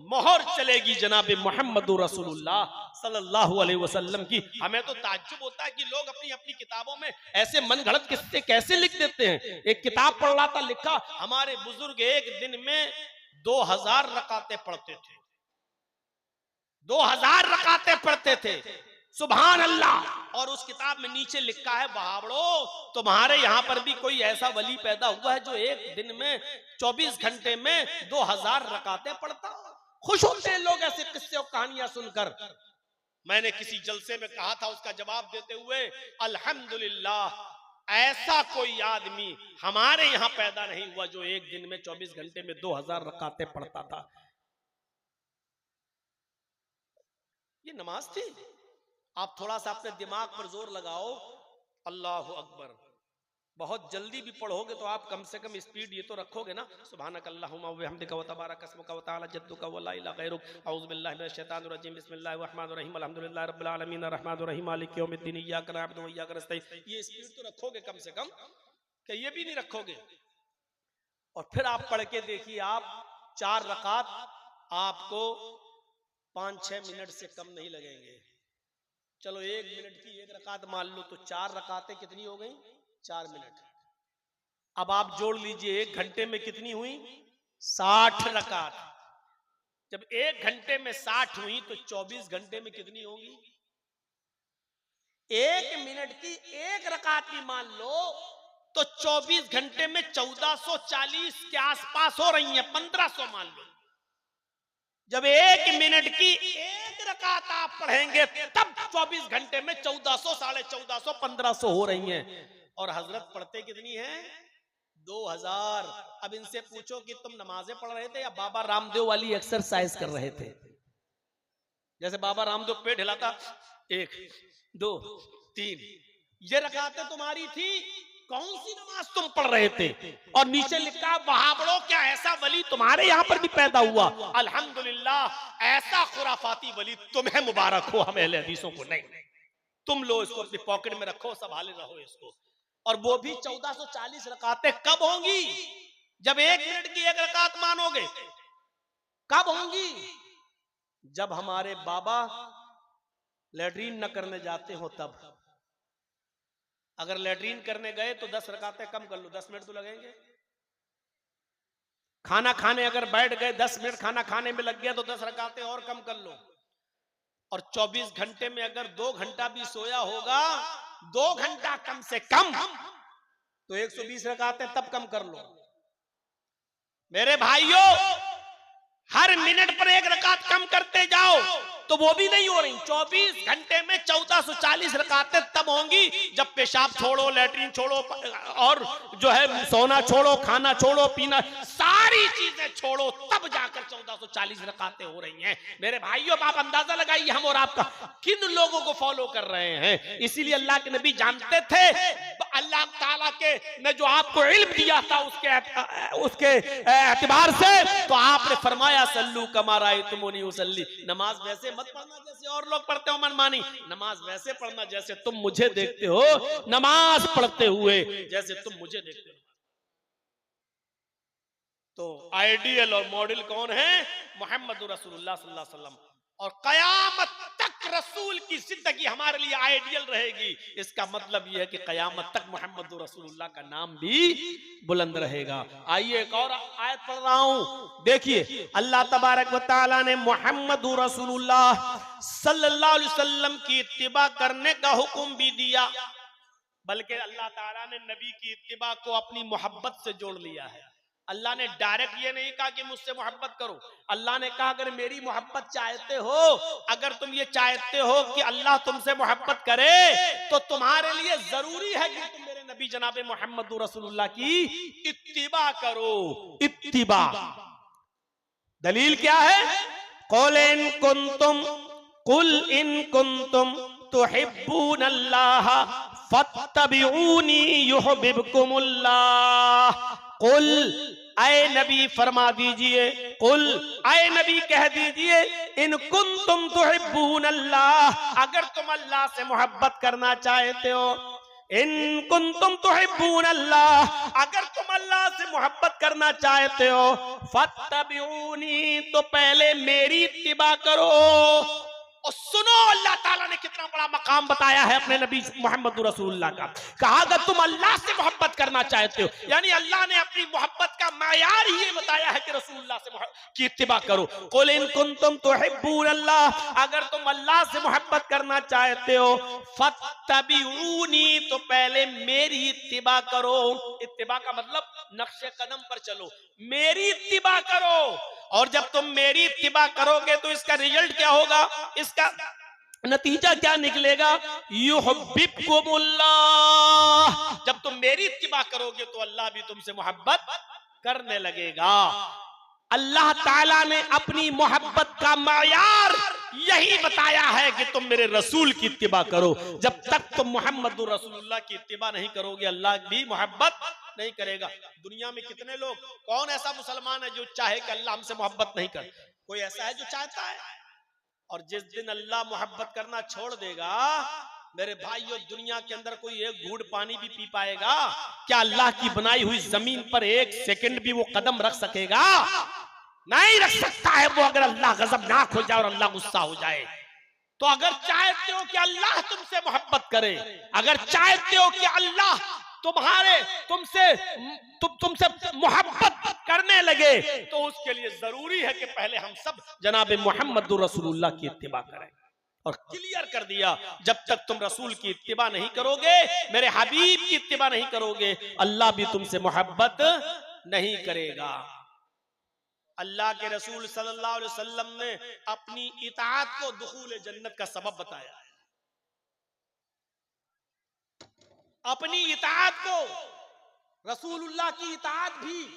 मोहर चलेगी जनाब मोहम्मद रसूलुल्लाह सल्लल्लाहु अलैहि वसल्लम की। हमें तो ताज्जुब होता है कि लोग अपनी अपनी किताबों में ऐसे मनगढ़ंत किस्से कैसे लिख देते हैं। एक किताब पढ़ रहा था, लिखा हमारे बुजुर्ग एक दिन में 2000 रकातें पढ़ते थे, 2000 रकातें पढ़ते थे, सुभान अल्लाह। और उस किताब में नीचे लिखा है, वहावड़ो तुम्हारे यहां पर भी कोई ऐसा वली पैदा हुआ है जो एक दिन में 24 घंटे में 2000 रकातें पढ़ता। खुश होते हैं लोग ऐसे किस्से और कहानियां सुनकर। मैंने किसी जलसे में कहा था, उसका जवाब देते हुए, अल्हम्दुलिल्लाह ऐसा कोई आदमी हमारे यहां पैदा नहीं हुआ जो एक दिन में 24 घंटे में 2000 रकातें पढ़ता था। ये नमाज थी। आप थोड़ा सा अपने दिमाग पर जोर लगाओ, अल्लाह अकबर। बहुत जल्दी भी पढ़ोगे तो आप कम से कम स्पीड ये तो रखोगे ना, सुभानक अल्लाहुम्मा व बिहम्दिका व तबारक अस्मुका व तआला जद्दुका व ला इलाहा गैरुक, औज़ु बिल्लाहि मिनश शैतानिर रजीम, बिस्मिल्लाहिर रहमानिर रहीम, अल्हम्दुलिल्लाहि रब्बिल आलमीन, अर्रहमानिर रहीम, मालिकि यौमिद्दीन, इय्याका नअबुदु व इय्याका नस्तईन। ये स्पीड तो रखोगे कम से कम, कि ये भी नहीं रखोगे। और फिर आप पढ़ के देखिए, आप 4 रकात आपको 5-6 मिनट से कम नहीं लगेंगे। चलो 1 मिनट की 1 रकात मान लो, तो 4 रकातें कितनी हो गई? 4 मिनट। अब आप जोड़ लीजिए 1 घंटे में कितनी हुई? 60 रकात। जब 1 घंटे में 60 हुई तो 24 घंटे में कितनी होगी? 1 मिनट की 1 रकात भी मान लो तो 24 घंटे में 1440 के आसपास हो रही है, 1500 मान लो। जब 1 मिनट की 1 रकात आप पढ़ेंगे तब 24 घंटे में 1400, 1450, 1500 हो रही हैं। और हजरत पढ़ते कितनी हैं? 2000। अब इनसे पूछो कि तुम नमाजें पढ़ रहे थे या बाबा रामदेव वाली एक्सरसाइज कर रहे थे? जैसे बाबा रामदेव पेट हिलाता, 1 2 3, ये रकातें तुम्हारी थी। कौन सी नमाज तुम पढ़ रहे थे? और नीचे लिखा, वहाबड़ो क्या ऐसा वली तुम्हारे यहां पर भी पैदा हुआ? अल्हम्दुलिल्लाह, ऐसा खुराफाती वली तुम्हें मुबारक हो, हमें अहले हदीसों को नहीं। तुम लो इसको अपनी पॉकेट में रखो, संभाले रहो इसको। और वो भी 1440 रकातें कब होंगी? जब 1 मिनट की 1 रकात मानोगे। कब होंगी? जब हमारे बाबा लैट्रीन न करने जाते हो तब। अगर लैट्रीन करने गए तो 10 रकातें कम कर लो, 10 मिनट तो लगेंगे। खाना खाने अगर बैठ गए, 10 मिनट खाना खाने में लग गया तो 10 रकातें और कम कर लो। और 24 घंटे में अगर 2 घंटा भी सोया होगा, 2 घंटा कम से कम, तो 120 रकातें तब कम कर लो। मेरे भाइयों, हर मिनट पर 1 रकात कम करते जाओ तो वो भी नहीं हो रही। 24 घंटे में 1440 रकातें तब होंगी जब पेशाब छोड़ो, लैट्रीन छोड़ो, और जो है सोना छोड़ो, खाना छोड़ो, पीना, सारी चीजें छोड़ो, तब जाकर 1440 रकातें हो रही हैं। मेरे भाइयों, आप अंदाजा लगाइए हम और आपका किन लोगों को फॉलो कर रहे हैं। इसीलिए अल्लाह के नबी जानते थे, अल्लाह ताला के ने जो आपको इल्म दिया था उसके एतबार से, तो आपने फरमाया, सल्लू कमा रायतुमूनी उसल्ली, नमाज वैसे मत पढ़ना जैसे और लोग पढ़ते हो मनमानी, नमाज वैसे पढ़ना जैसे तुम मुझे देखते हो नमाज पढ़ते हुए, जैसे तुम मुझे देखते हो। तो आइडियल और मॉडल कौन है? मोहम्मद रसूलुल्लाह सल्लल्लाहु अलैहि वसल्लम। और कयामत तक रसूल की जिंदगी हमारे लिए आइडियल रहेगी, इसका मतलब यह है कि कयामत तक मोहम्मद रसूलुल्लाह का नाम भी बुलंद रहेगा। आइए एक और आयत पढ़ रहा हूं, देखिए अल्लाह तबारक व तआला ने मोहम्मद रसूलुल्लाह सल्लल्लाहु अलैहि वसल्लम की इत्तिबा करने का हुक्म भी दिया, बल्कि अल्लाह ताला ने नबी की इत्तिबा को अपनी मोहब्बत से जोड़ लिया है। अल्लाह ने डायरेक्ट ये नहीं कहा कि मुझसे मोहब्बत करो, अल्लाह ने कहा अगर मेरी मोहब्बत चाहते हो, अगर तुम ये चाहते हो कि अल्लाह तुमसे मोहब्बत करे, तो तुम्हारे लिए जरूरी है कि तुम मेरे नबी जनाबे मोहम्मद रसूलुल्लाह की इत्तिबा करो। इत्तिबा दलील क्या है? कुल इन कुंतुम तुहिब्बूनल्लाह फत्तबिऊनी युहिब्बुकुमुल्लाह। कुल ऐ नबी फरमा दीजिए, कुल ऐ नबी कह दीजिए, इन कुंतुम तुहिब्बूनल्लाह, अगर तुम अल्लाह से मोहब्बत करना चाहते हो, इन कुंतुम तुहिब्बूनल्लाह, अगर तुम अल्लाह से मोहब्बत करना चाहते हो, फत्तबिऊनी, तो पहले मेरी इत्तिबा करो। और सुनो अल्लाह ताला ने कितना बड़ा मकाम बताया है अपने नबी मोहम्मद रसूलुल्लाह का। कहा अगर तुम अल्लाह से मोहब्बत करना चाहते हो, यानी अल्लाह ने अपनी मोहब्बत का मायार ही ये बताया है कि रसूलुल्लाह से की इत्तिबा करो। कुल इन कुंतुम तुहिब्बूनल्लाह, अगर तुम अल्लाह से मोहब्बत करना चाहते हो, फत्तबिऊनी, तो पहले मेरी इत्तिबा करो। इत्तिबा का मतलब नक्शे कदम पर चलो, मेरी इत्तिबा करो। और जब तुम मेरी इत्तिबा करोगे तो इसका रिजल्ट क्या होगा, इसका नतीजा क्या निकलेगा? युहिब्बुकुमुल्लाह, जब तुम मेरी इत्तिबा करोगे तो अल्लाह भी तुमसे मोहब्बत करने लगेगा। अल्लाह ताला ने अपनी मोहब्बत का मायार यही बताया है कि तुम मेरे रसूल की इत्तिबा करो। जब तक तुम मोहम्मद रसूलुल्लाह की इत्तिबा नहीं करोगे, अल्लाह भी मोहब्बत नहीं करेगा। दुनिया में कितने लोग, कौन ऐसा मुसलमान है जो चाहे कि अल्लाह हमसे मोहब्बत नहीं करे? कोई ऐसा है जो चाहता है? और जिस दिन अल्लाह मोहब्बत करना छोड़ देगा, मेरे भाइयों, दुनिया के अंदर कोई एक घूंट पानी भी पी पाएगा क्या? अल्लाह की बनाई हुई जमीन पर एक सेकंड भी वो कदम रख सकेगा? नहीं रख सकता है वो, अगर अल्लाह गजबनाक हो जाए और अल्लाह गुस्सा हो जाए। तो अगर चाहते हो कि अल्लाह तुमसे मोहब्बत करे, अगर चाहते हो कि अल्लाह तुमसे मोहब्बत करने लगे, तो उसके लिए जरूरी है कि पहले हम सब जनाब मोहम्मद रसूलुल्लाह की इत्तिबा करें। और क्लियर कर दिया, जब तक तुम रसूल की इत्तिबा नहीं करोगे, मेरे हबीब की इत्तिबा नहीं करोगे, अल्लाह भी तुमसे मोहब्बत नहीं करेगा। अल्लाह के रसूल सल्लल्लाहु अलैहि वसल्लम ने अपनी इताअत को दुखूल जन्नत का सबब बताया। अपनी इताअत को, रसूलुल्लाह की इताअत भी,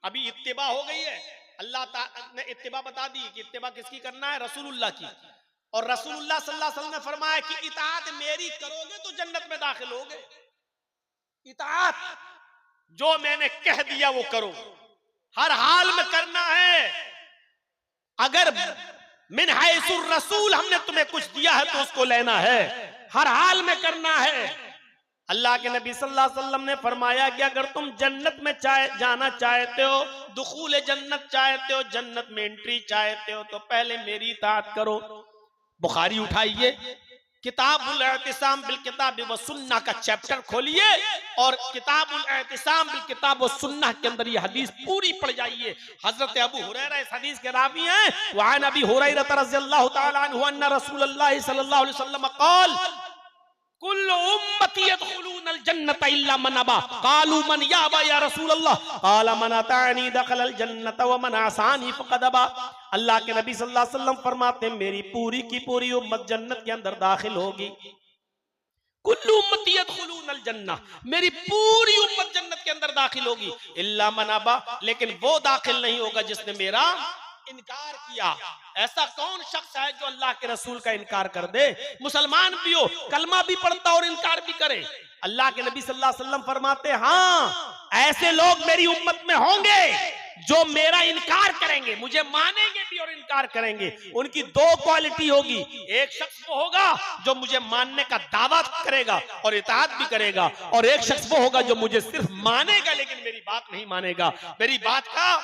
अभी इत्तिबा हो गई है, अल्लाह ने इत्तिबा बता दी कि इत्तिबा किसकी करना है? रसूलुल्लाह की। और रसूलुल्लाह सल्लल्लाहु अलैहि वसल्लम ने फरमाया कि इताअत मेरी करोगे तो जन्नत में दाखिल होगे। इताअत, जो मैंने कह दिया वो करो, हर हाल में करना है। अगर मिन हैसुर रसूल हमने तुम्हें कुछ दिया है तो उसको लेना है, हर हाल में करना है। अल्लाह के नबी सल्लल्लाहु अलैहि वसल्लम ने फरमाया कि अगर तुम जन्नत में जाना चाहते हो, दुखूल जन्नत चाहते हो, जन्नत में एंट्री चाहते हो, तो पहले मेरी इताअत करो। बुखारी उठाइए, किताबुल एतिसाम बिल किताब व सुन्नह का चैप्टर खोलिए और किताबुल एतिसाम बिल किताब व सुन्नह के अंदर ये हदीस पूरी पढ़ जाइए। हजरत अबू हुरैरा इस हदीस के रावी हैं। व अन अबी हुरैरा रज़ियल्लाहु तआला अन्हु अन्ना रसूलुल्लाह सल्लल्लाहु अलैहि वसल्लम क़ाल कुल्लु उम्मती यदखुलूनल जन्नत इल्ला मन अबा क़ालू मन या अबा या रसूलल्लाह क़ाल मन अतानी दखलल जन्नत व मन असानी फक़द अबा। अल्लाह के नबी सल्लल्लाहु अलैहि वसल्लम फरमाते हैं, मेरी पूरी की पूरी उम्मत जन्नत के अंदर दाखिल होगी। कुल्लु उम्मती यदखुलूनल जन्नह, मेरी पूरी उम्मत जन्नत के अंदर दाखिल होगी, इल्ला मन अबा, लेकिन वो दाखिल नहीं होगा जिसने मेरा इनकार किया। ऐसा कौन शख्स है जो अल्लाह के रसूल का इनकार कर दे? मुसलमान भी हो, कलमा भी पढ़ता और इनकार भी करे। अल्लाह के नबी सल्लल्लाहु अलैहि वसल्लम फरमाते, हाँ ऐसे लोग मेरी उम्मत में होंगे जो मेरा इनकार करेंगे, मुझे मानेंगे भी और इनकार करेंगे। उनकी दो क्वालिटी होगी, एक शख्स वो होगा जो मुझे मानने का दावा करेगा और इताअत भी करेगा, और एक शख्स वो होगा जो मुझे सिर्फ मानेगा लेकिन मेरी बात नहीं मानेगा, मेरी बात का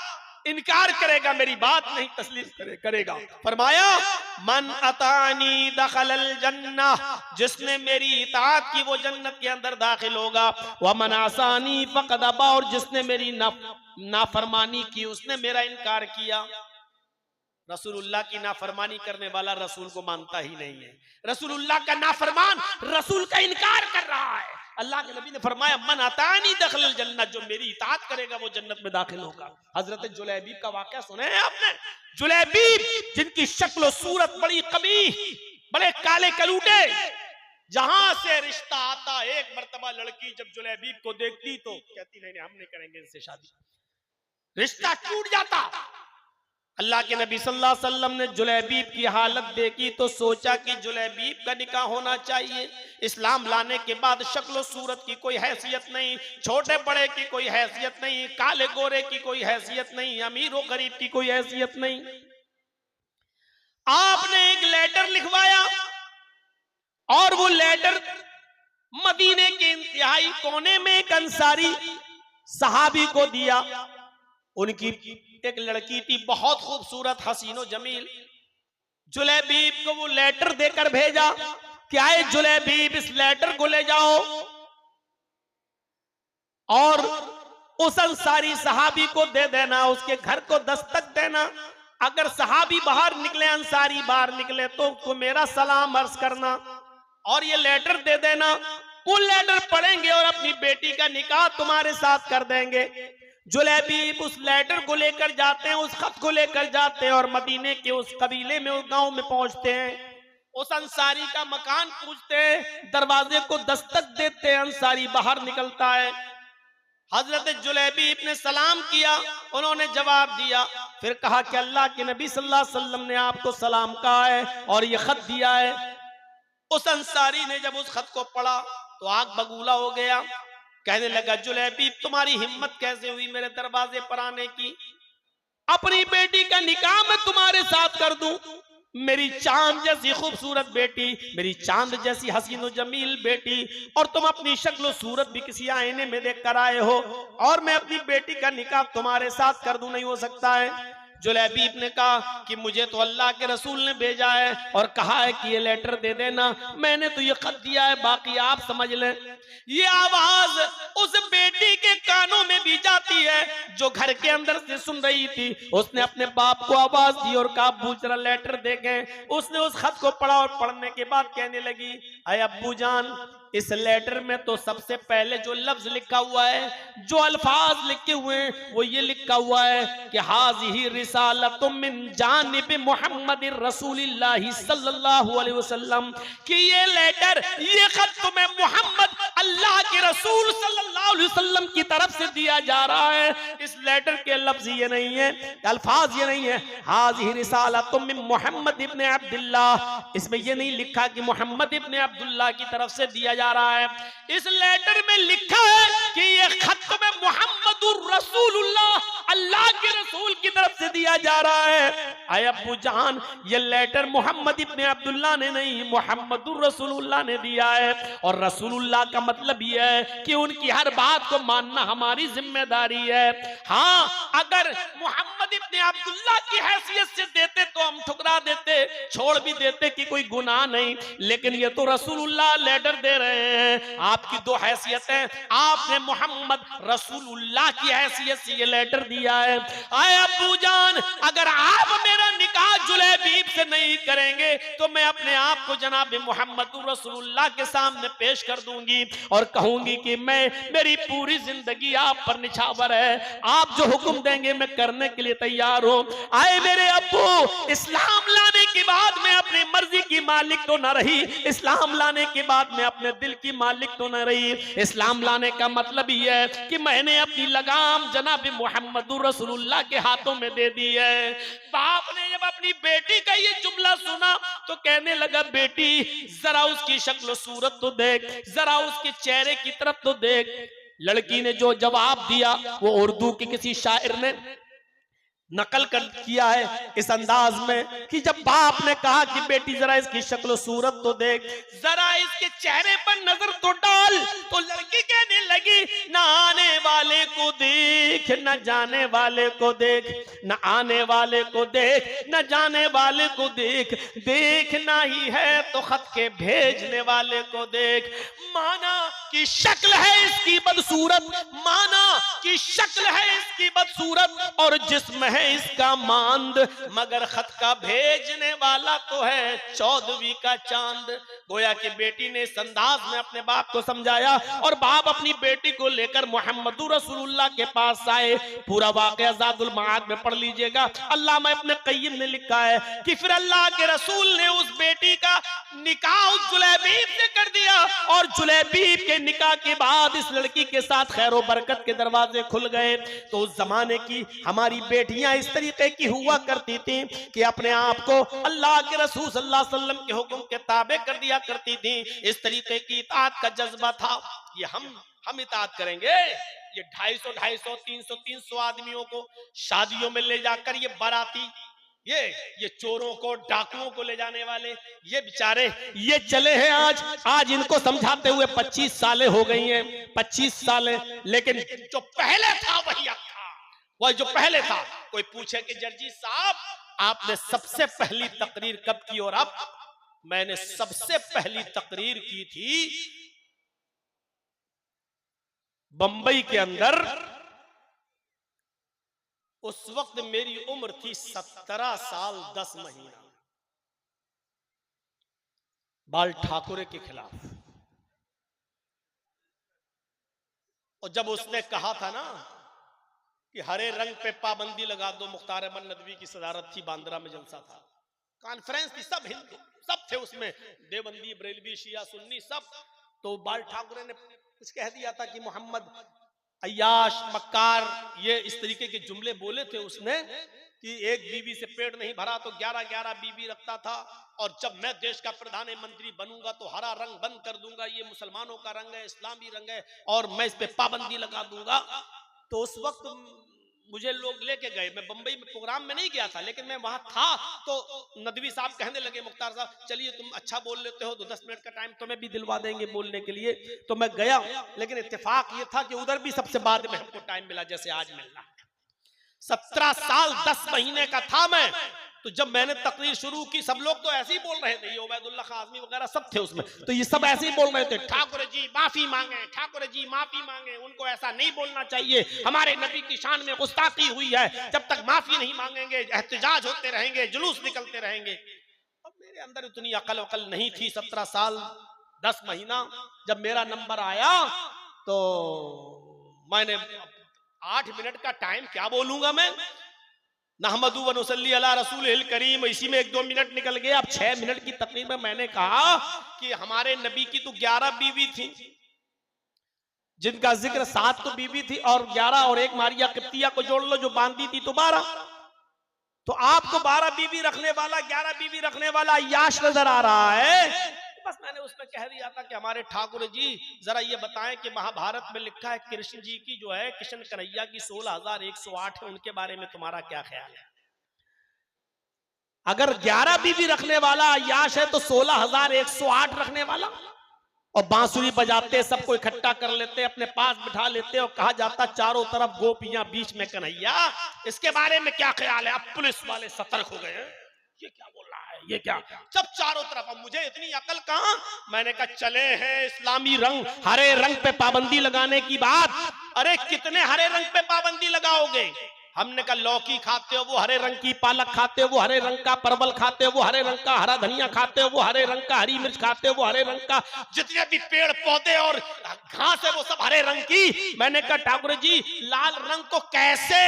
इनकार करेगा, मेरी बात नहीं तस्लीम करेगा। फरमाया मन अतानी दखलल जन्नह, जिसने मेरी इताअत की वो जन्नत के अंदर दाखिल होगा। व मन आसानी फक़द अबा, और जिसने मेरी नाफरमानी की उसने मेरा इनकार किया। रसूलुल्लाह की नाफरमानी करने वाला रसूल को मानता ही नहीं है। रसूलुल्लाह का नाफरमान रसूल का इनकार कर रहा है। अल्लाह के नबी ने फरमाया मन अतानी दखलल जन्नत, जो मेरी इताअत करेगा वो जन्नत में दाखिल होगा। हजरत जुलैबीब का वाकया सुने हैं आपने? जुलैबीब जिनकी शक्ल सूरत बड़ी कबीह, बड़े काले कलूटे, जहां से रिश्ता आता, एक मर्तबा लड़की जब जुलैबीब को देखती तो कहती नहीं हम नहीं करेंगे इनसे शादी, रिश्ता टूट जाता। अल्लाह के नबी सल्लल्लाहु अलैहि वसल्लम ने जुलैबीब की हालत देखी तो सोचा कि जुलैबीब का निकाह होना चाहिए। इस्लाम लाने के बाद शक्ल सूरत की कोई हैसियत नहीं, छोटे बड़े की कोई हैसियत नहीं, काले गोरे की कोई हैसियत नहीं, अमीर और गरीब की कोई हैसियत नहीं। आपने एक लेटर लिखवाया और वो लेटर मदीने के इंतहाई कोने में एक अंसारी सहाबी को दिया। उनकी एक लड़की थी बहुत खूबसूरत, हसीनो जमील। जुलैबीब को वो लेटर देकर भेजा, क्या है जुलैबीब इस लेटर को ले जाओ और उस अंसारी सहाबी को दे देना, उसके घर को दस्तक देना। अगर सहाबी बाहर निकले, अंसारी बाहर निकले तो उसको मेरा सलाम अर्ज करना और ये लेटर दे देना। वो लेटर पढ़ेंगे और अपनी बेटी का निकाह तुम्हारे साथ कर देंगे। जुलैबीब उस लेटर को लेकर जाते हैं, उस खत को लेकर जाते हैं और मदीने के उस कबीले में, उस गांव में पहुंचते हैं। उस अंसारी का मकान पूछते हैं, दरवाजे को दस्तक देते हैं, अंसारी बाहर निकलता है। हजरत जुलैबीब ने सलाम किया, उन्होंने जवाब दिया, फिर कहा कि अल्लाह के नबी सल्लल्लाहु अलैहि वसल्लम ने आपको सलाम कहा है और ये खत दिया है। उस अंसारी ने जब उस खत को पढ़ा तो आग बगूला हो गया, कहने लगा जुलैबीब तुम्हारी हिम्मत कैसे हुई मेरे दरवाजे पर आने की? अपनी बेटी का निकाह मैं तुम्हारे साथ कर दूं, मेरी चांद जैसी खूबसूरत बेटी, मेरी चांद जैसी हसीनो जमील बेटी, और तुम अपनी शक्ल सूरत भी किसी आईने में देख कर आए हो और मैं अपनी बेटी का निकाह तुम्हारे साथ कर दूं, नहीं हो सकता है। जुलैबीब ने कहा कि मुझे तो अल्लाह के रसूल ने भेजा है और कहा है कि ये लेटर दे देना, मैंने तो ये खत दिया है, बाकी आप समझ लें। ये आवाज उस बेटी के कानों में भी जाती है जो घर के अंदर से सुन रही थी। उसने अपने बाप को आवाज दी और कहा अब्बू जरा लेटर देखें। उसने उस खत को पढ़ा और पढ़ने के बाद कहने लगी अरे अब्बू जान, इस लेटर में तो सबसे पहले जो लफ्ज लिखा हुआ है, जो अल्फाज लिखे हुए हैं वो ये लिखा हुआ है कि हाज़िही रिसालतुम मिन जानिब मुहम्मदिर रसूलिल्लाहि सल्लल्लाहु अलैहि वसल्लम, कि ये लेटर, ये खत तुम्हें मोहम्मद अल्लाह के रसूल सल्लल्लाहु अलैहि वसल्लम की तरफ से दिया जा रहा है। इस लेटर के लफ्ज ये नहीं है, अल्फाज ये नहीं है हाज़िही रिसालतुम मिन मुहम्मद इब्न अब्दुल्लाह, इसमें ये नहीं लिखा कि मोहम्मद इब्न अब्दुल्लाह की तरफ से दिया जा रहा है। इस लेटर में लिखा है कि ये खत में मोहम्मदुर रसूलुल्लाह, अल्लाह के रसूल की तरफ से दिया जा रहा है। अय अब्बू जान, ये लेटर मोहम्मद इब्न अब्दुल्लाह ने नहीं, मोहम्मदुर रसूलुल्लाह ने दिया है। और रसूलुल्लाह का मतलब ये है कि उनकी हर बात को मानना हमारी जिम्मेदारी है। हाँ, अगर मोहम्मद इब्न अब्दुल्लाह की हैसियत से देते तो हम ठुकरा देते, छोड़ भी देते कि कोई गुनाह नहीं, लेकिन ये तो रसूलुल्लाह लेटर दे रहे हैं। आपकी दो हैसियतें, आपने मोहम्मद रसूलुल्लाह की हैसियत से ये लेटर दिया है। आए अब्बू जान, अगर आप मेरा निकाह जुलैबीब से नहीं करेंगे तो मैं अपने आप को जनाब मोहम्मद रसूलुल्लाह के सामने पेश कर दूंगी और कहूंगी कि मेरी पूरी जिंदगी आप पर निछावर है, आप जो हुक्म देंगे मैं करने के लिए तैयार हूं। आए मेरे अब्बू, इस्लाम लाने के बाद मैं अपनी मर्जी की मालिक तो न रही, इस्लाम लाने के बाद मैं अपने दिल की मालिक तो न रही। इस्लाम लाने का मतलब ये है कि मैंने अपनी लगाम जनाब मोहम्मद रसूलुल्लाह के हाथों में दे दी है। बाप ने जब अपनी बेटी का ये जुमला सुना तो कहने लगा बेटी जरा उसकी शक्ल सूरत तो देख, जरा उसके चेहरे की तरफ तो देख। लड़की ने जो जवाब दिया वो उर्दू के किसी शायर ने नकल कर किया है इस अंदाज में कि जब बाप ने कहा कि बेटी जरा इसकी शक्ल सूरत तो देख, जरा इसके चेहरे पर नजर तो डाल, तो लड़की कहने लगी न आने वाले को देख, न जाने वाले को देख, न आने वाले को देख, न जाने वाले को देख, देखना ही है तो खत के भेजने वाले को देख। माना कि शक्ल है इसकी बदसूरत, माना कि शक्ल है इसकी बदसूरत और जिस्म है इसका मांद, मगर खत का भेजने वाला तो है 14वीं का चांद। गोया कि बेटी ने इस अंदाज में अपने बाप को समझाया और बाप अपनी बेटी को लेकर मुहम्मदुर रसूलुल्लाह के पास आए। पूरा वाक़या ज़ादुल मआद में पढ़ लीजिएगा। अल्लामा इब्न क़य्यिम ने लिखा है कि फिर अल्लाह के रसूल ने उस बेटी का निकाह उस जुलैबीब से कर दिया और जुलैबीब के निकाह के बाद इस लड़की के साथ खैर और बरकत के दरवाजे खुल गए। तो उस जमाने की हमारी बेटियां इस तरीके की हुआ करती थी कि अपने आप को अल्लाह के रसूल सल्लल्लाहु अलैहि वसल्लम के हुक्म के ताबे कर दिया करती थी। इस तरीके की इताअत का जज्बा था। ये हम इताअत करेंगे, ये 250, 300 आदमियों को शादियों में ले जाकर ये बाराती, ये चोरों को डाकुओं को ले जाने वाले ये बेचारे ये चले हैं आज इनको समझाते हुए 25 सालें हो गई हैं, 25 सालें। लेकिन जो पहले था वही अब था, वह जो पहले था। कोई पूछे कि जर्जी साहब आपने सबसे पहली तकरीर कब की, और अब मैंने सबसे पहली तकरीर की थी बंबई के अंदर। उस वक्त मेरी उम्र थी 17 साल 10 महीना। बाल ठाकुरे के खिलाफ। और जब उसने कहा था ना कि हरे रंग पे पाबंदी लगा दो, मुख्तार अहमद नदवी की सदारत थी, बांद्रा में जलसा था, कॉन्फ्रेंस थी, सब हिंदू सब थे उसमें, देवबंदी, बरेलवी, शिया, सुन्नी सब। तो बाल ठाकुरे ने कुछ कह दिया था कि मोहम्मद अय्याश, मक्कार, ये इस तरीके के जुमले बोले थे उसने कि एक बीवी से पेट नहीं भरा तो 11 बीवी रखता था, और जब मैं देश का प्रधानमंत्री बनूंगा तो हरा रंग बंद कर दूंगा, ये मुसलमानों का रंग है, इस्लामी रंग है, और मैं इस पे पाबंदी लगा दूंगा। तो उस वक्त मुझे लोग लेके गए, मैं बंबई में प्रोग्राम में नहीं गया था, लेकिन मैं वहां था। तो नदवी साहब कहने लगे मुख्तार साहब चलिए तुम अच्छा बोल लेते हो तो 10 मिनट का टाइम तुम्हें भी दिलवा देंगे बोलने के लिए। तो मैं गया, लेकिन इत्तेफाक ये था कि उधर भी सबसे बाद में हमको टाइम मिला जैसे आज मिल रहा है। 17 साल 10 महीने का था मैं। तो जब मैंने तकरीर शुरू की सब लोग तो ऐसे ही बोल रहे थे, ये उबैदुल्लाह खाज़मी वगैरह सब थे उसमें, तो ये सब ऐसे ही बोल रहे थे, ठाकुर जी माफी मांगे, ठाकुर जी माफी मांगे, उनको ऐसा नहीं बोलना चाहिए, हमारे नबी की शान में गुस्ताखी हुई है, जब तक माफी नहीं मांगेंगे एहतजाज होते रहेंगे, जुलूस निकलते रहेंगे। अब मेरे अंदर इतनी अकल वकल नहीं थी। 17 साल 10 महीना जब मेरा नंबर आया तो मैंने 8 मिनट का टाइम क्या बोलूंगा मैं, नहमदु व नुसल्ली अला रसूलिल करीम, इसी में 1-2 मिनट निकल गए। अब 6 मिनट की तकरीर में मैंने कहा कि हमारे नबी की तो 11 बीवी थी, जिनका जिक्र 7 तो बीवी थी और 11 और एक मारिया किप्तिया को जोड़ लो जो बांधी थी तो 12। तो आपको 12 बीवी रखने वाला, 11 बीवी रखने वाला अय्याश नजर आ रहा है। बस मैंने उसमें कह दिया था कि हमारे ठाकुर जी जरा ये बताएं कि महाभारत में लिखा है कृष्ण जी की जो है कृष्ण कन्हैया की 16,108 है, उनके बारे में तुम्हारा क्या ख्याल है? अगर 11 बीवी रखने वाला अय्याश है तो 16,108 रखने वाला, और बांसुरी बजाते सबको इकट्ठा कर लेते, अपने पास बिठा लेते और कहा जाता चारों तरफ गोपियां बीच में कन्हैया, इसके बारे में क्या ख्याल है? अब पुलिस वाले सतर्क हो गए, ये क्या बोल रहा है, ये क्या? सब चारों तरफ। अब मुझे इतनी अकल कहां, मैंने कहा चले हैं इस्लामी रंग, हरे रंग पे पाबंदी लगाने की बात। अरे कितने हरे रंग पे पाबंदी लगाओगे? हमने कहा लौकी खाते हो वो हरे रंग की, पालक खाते हो वो हरे रंग का, परवल खाते हो वो हरे रंग का, हरा धनिया खाते हो वो हरे रंग का, हरी मिर्च खाते हो वो हरे रंग का, जितने भी पेड़ पौधे और घास है वो सब हरे रंग की। मैंने कहा ठाकुर जी लाल रंग को कैसे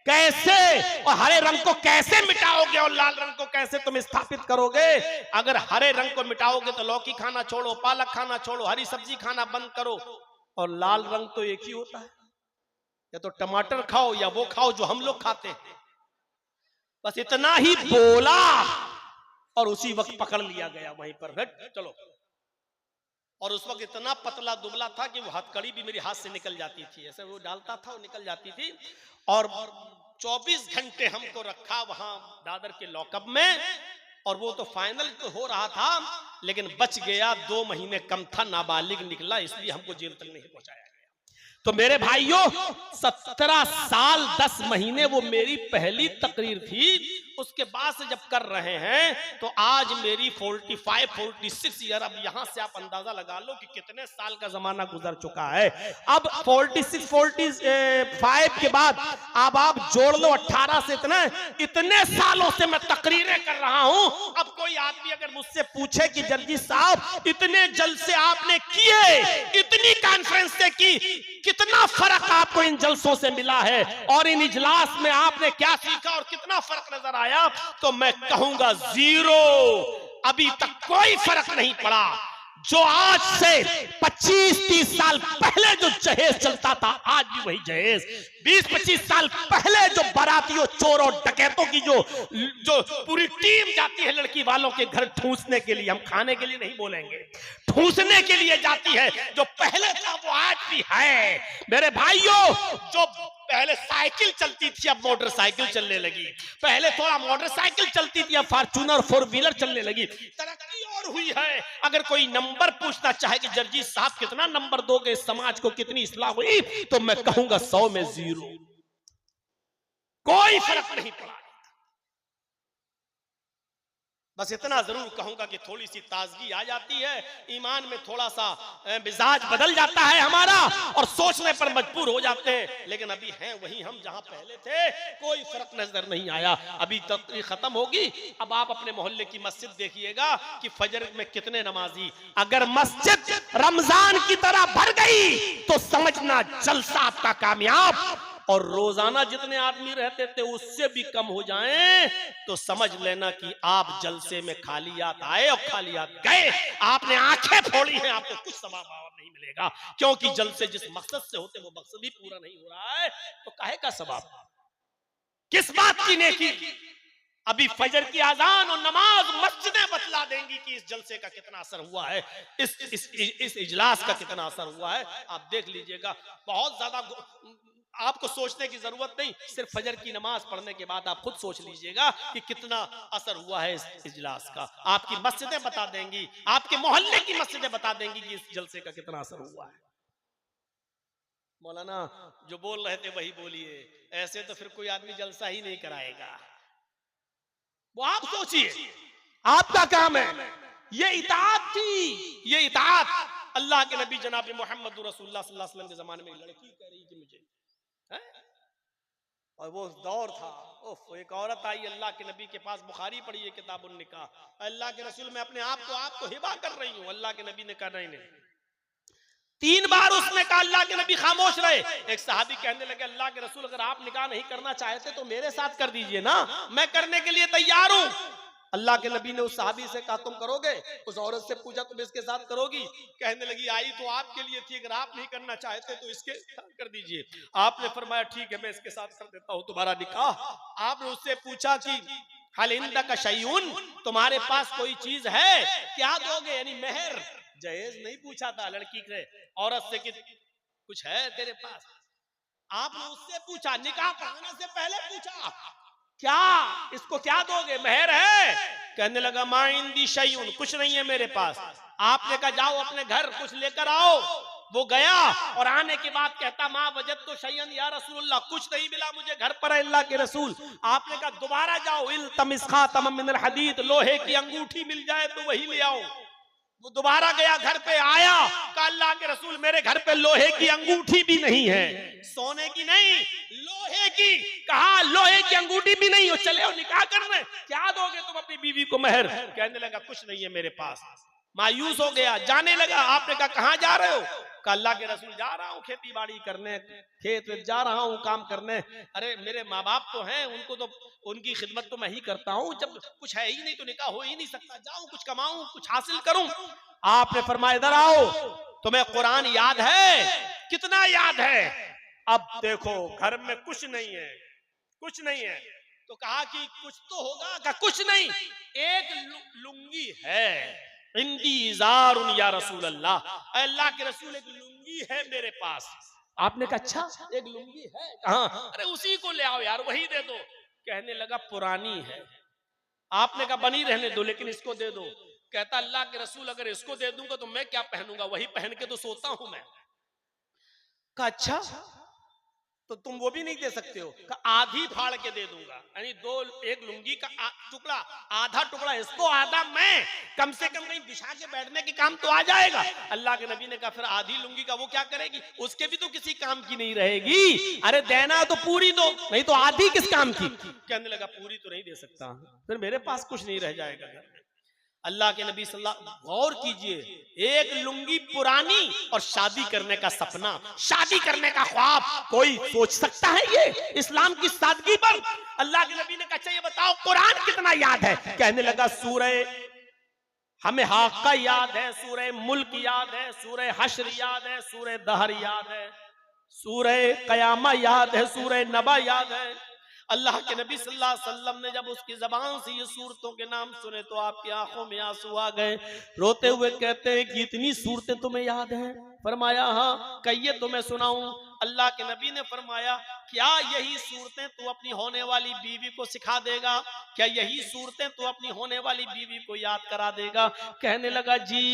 और हरे रंग को कैसे मिटाओगे और लाल रंग को कैसे तुम स्थापित करोगे? अगर हरे रंग को मिटाओगे तो लौकी खाना छोड़ो, पालक खाना छोड़ो, हरी सब्जी खाना बंद करो, और लाल रंग तो एक ही होता है, या तो टमाटर खाओ या वो खाओ जो हम लोग खाते हैं। बस इतना ही बोला और उसी वक्त पकड़ लिया गया वहीं पर, चलो। और उस वक्त इतना पतला दुबला था कि वो हथकड़ी भी मेरी हाथ से निकल जाती थी, ऐसे वो डालता था वो निकल जाती थी। और 24 घंटे हमको रखा वहां दादर के लॉकअप में, और वो तो फाइनल तो हो रहा था लेकिन बच गया, 2 महीने कम था, नाबालिग निकला, इसलिए हमको जेल तक नहीं पहुंचाया गया। तो मेरे भाइयों 17 साल 10 महीने वो मेरी पहली तकरीर थी, उसके बाद से जब कर रहे हैं तो आज मेरी 45-46 ईयर। अब यहां से आप अंदाजा लगा लो कि कितने साल का जमाना गुजर चुका है। अब 46-45 के बाद अब आप जोड़ लो 18 से इतने सालों से मैं तकरीरें कर रहा हूं। अब कोई आदमी अगर मुझसे पूछे कि जर्जी साहब इतने जलसे आपने किए, इतनी कॉन्फ्रेंस की, कितना फर्क आपको इन जलसों से मिला है और इन इजलास में आपने क्या सीखा और कितना फर्क नजर आया, तो मैं कहूंगा 0। अभी तक कोई फर्क नहीं पड़ा। जो आज से 25-30 साल पहले जो जहेज चलता था, आज भी वही जहेज। 20-25 साल पहले जो बारातियों, चोरों, डकैतों की जो पूरी टीम जाती है लड़की वालों के घर ठूसने के लिए, हम खाने के लिए नहीं बोलेंगे, ठूसने के लिए जाती है, जो पहले था वो आज भी है। मेरे भाइयों, जो पहले साइकिल चलती थी अब मोटरसाइकिल चलने लगी, पहले थोड़ा मोटरसाइकिल चलती थी अब फॉर्च्यूनर 4 व्हीलर चलने लगी, तरक्की और हुई है। अगर कोई नंबर पूछना चाहे कि जर्जी साहब कितना नंबर दोगे, समाज को कितनी इस्लाह हुई, तो मैं कहूंगा 100 में 0। कोई फर्क नहीं पड़ा। बस इतना जरूर कहूंगा कि थोड़ी सी ताजगी आ जाती है, ईमान में थोड़ा सा मिजाज बदल जाता है हमारा और सोचने पर मजबूर हो जाते हैं। लेकिन अभी हैं वही हम जहां पहले थे, कोई फर्क नजर नहीं आया। अभी तकरीर खत्म होगी, अब आप अपने मोहल्ले की मस्जिद देखिएगा कि फजर में कितने नमाजी। अगर मस्जिद रमजान की तरह भर गई तो समझना जलसा आपका कामयाब, और रोजाना जितने आदमी रहते थे उससे भी कम हो जाएं तो समझ लेना कि आप जलसे में खालियात आए और खालियात गए। आपने आंखें फोड़ी हैं, आपको कुछ सवाब नहीं मिलेगा, क्योंकि जलसे जिस मकसद से होते वो मकसद ही पूरा नहीं हो रहा है, तो काहे का सवाब, किस बात की नेकी। अभी फजर की आजान और नमाज मस्जिदें बतला देंगी कि इस जलसे का कितना असर हुआ है, इस इजलास का कितना असर हुआ है। आप देख लीजिएगा, बहुत ज्यादा आपको सोचने की जरूरत नहीं, सिर्फ फजर की नमाज पढ़ने के बाद आप खुद सोच लीजिएगा कि कितना असर हुआ है इस इजलास का। आपकी मस्जिदें बता देंगी, आपके मोहल्ले की मस्जिदें बता देंगी कि इस जलसे का कितना असर हुआ है। मौलाना जो बोल रहे थे वही बोलिए, ऐसे तो फिर कोई आदमी जलसा ही नहीं कराएगा। वो आप सोचिए, आपका काम है। ये इताअत थी, ये इताअत अल्लाह के नबी जनाब मोहम्मद रसूलुल्लाह सल्लल्लाहु अलैहि वसल्लम के जमाने में लड़की कह रही थी मुझे, और वो दौर था, एक औरत आई अल्लाह के नबी के पास, बुखारी पढ़ी है किताबुन निकाह, अल्लाह के रसूल मैं अपने आप को हिबा कर रही हूँ। अल्लाह के नबी ने कहा नहीं। 3 बार उसने कहा, अल्लाह के नबी खामोश रहे। एक सहाबी कहने लगे अल्लाह के रसूल अगर आप निकाह नहीं करना चाहते तो मेरे साथ कर दीजिए ना, मैं करने के लिए तैयार हूँ। अल्लाह के नबी ने उस सहाबी से कहा तुम करोगे? उस औरत से पूछा तुम इसके साथ करोगी? कहने लगी आई तो आपके लिए थी, अगर आप नहीं करना चाहते तो इसके साथ कर दीजिए। आपने फरमाया ठीक है मैं इसके साथ कर देता हूँ तुम्हारा निकाह। आपने उससे पूछा कि हल इंदका शैउन, तुम्हारे पास कोई चीज है, क्या दोगे, यानी मेहर, जहेज नहीं पूछा था लड़की से, औरत से कि कुछ है तेरे पास। आपने उससे पूछा, निकाह पढ़ाने से पहले पूछा क्या इसको क्या दोगे, मेहर है? कहने लगा मा इंदी शैउन, कुछ नहीं है मेरे पास। आपने कहा जाओ अपने घर कुछ लेकर आओ। वो गया और आने के बाद कहता माँ वजद तो शैयन या रसूलुल्लाह, कुछ नहीं मिला मुझे घर पर अल्लाह के रसूल। आपने कहा दोबारा जाओ, इल्तमिस खातम मिनल हदीद, लोहे की अंगूठी मिल जाए तो वही ले आओ। वो दोबारा गया, घर पे आया, कहा अल्लाह के रसूल मेरे घर पे लोहे की अंगूठी भी नहीं है, सोने की नहीं लोहे की। कहा लोहे की अंगूठी भी नहीं हो, चले हो निकाह करने, क्या दोगे तुम अपनी बीवी को मेहर? कहने लगा कुछ नहीं है मेरे पास। मायूस हो गया, जाने लगा। आपने कहा कहाँ जा रहे हो? कहा अल्लाह के रसूल जा रहा हूँ खेती बाड़ी करने, खेत में जा रहा हूँ काम करने। अरे मेरे माँ बाप तो हैं, उनको तो उनकी खिदमत तो मैं ही करता हूँ, जब कुछ है ही नहीं तो निकाह हो ही नहीं सकता, जाऊं कुछ कमाऊं कुछ हासिल करूं। आपने फरमाया इधर आओ, तुम्हें कुरान याद है? कितना याद है? अब देखो घर में कुछ नहीं है, कुछ नहीं है। तो कहा कि कुछ तो होगा। कहा कुछ नहीं, एक लुंगी है, इंदी इज़ारुन या रसूल अल्लाह, अल्लाह के रसूल एक लुंगी है मेरे पास। आपने कहा अच्छा एक लुंगी है, हाँ, अरे उसी को ले आओ यार, वही दे दो। कहने लगा पुरानी है। आपने कहा बनी रहने दो, लेकिन इसको दे दो। कहता अल्लाह के रसूल अगर इसको दे दूंगा तो मैं क्या पहनूंगा, वही पहन के तो सोता हूं मैं। कहा अच्छा तो तुम वो भी नहीं दे सकते हो? कहा आधी फाड़ के दे दूंगा, यानी दो, एक लुंगी का टुकड़ा, आधा टुकड़ा इसको आधा मैं, कम से कम कहीं बिछा के बैठने के काम तो आ जाएगा। अल्लाह के नबी ने कहा फिर आधी लुंगी का वो क्या करेगी, उसके भी तो किसी काम की नहीं रहेगी। अरे देना है तो पूरी दो, नहीं तो आधी किस काम की। कहने लगा पूरी तो नहीं दे सकता, फिर मेरे पास कुछ नहीं रह जाएगा घर में। अल्लाह के नबी सल्लल्लाहु, गौर कीजिए, एक लुंगी पुरानी और शादी करने का सपना, शादी करने का ख्वाब, कोई सोच सकता है ये इस्लाम की सादगी पर? अल्लाह के नबी ने कहा ये बताओ कुरान कितना याद है? कहने लगा सूरह हमें हाका याद है, सूरह मुल्क याद है, सूरह हश्र याद है, सूरह दहर याद है, सूरह कयामा याद है, सूरह नबा याद है। अल्लाह के नबी सल्लल्लाहु अलैहि वसल्लम ने जब उसकी जबान से ये सूरतों के नाम सुने तो आपकी आंखों में आंसू आ गए। रोते हुए कहते हैं कि इतनी सूरतें तुम्हें याद हैं? फरमाया हाँ। कहिए तो मैं सुनाऊं। अल्लाह के नबी ने फरमाया क्या यही सूरतें तू अपनी होने वाली बीवी को सिखा देगा? क्या यही सूरतें तू अपनी होने वाली बीवी को याद करा देगा? कहने लगा जी।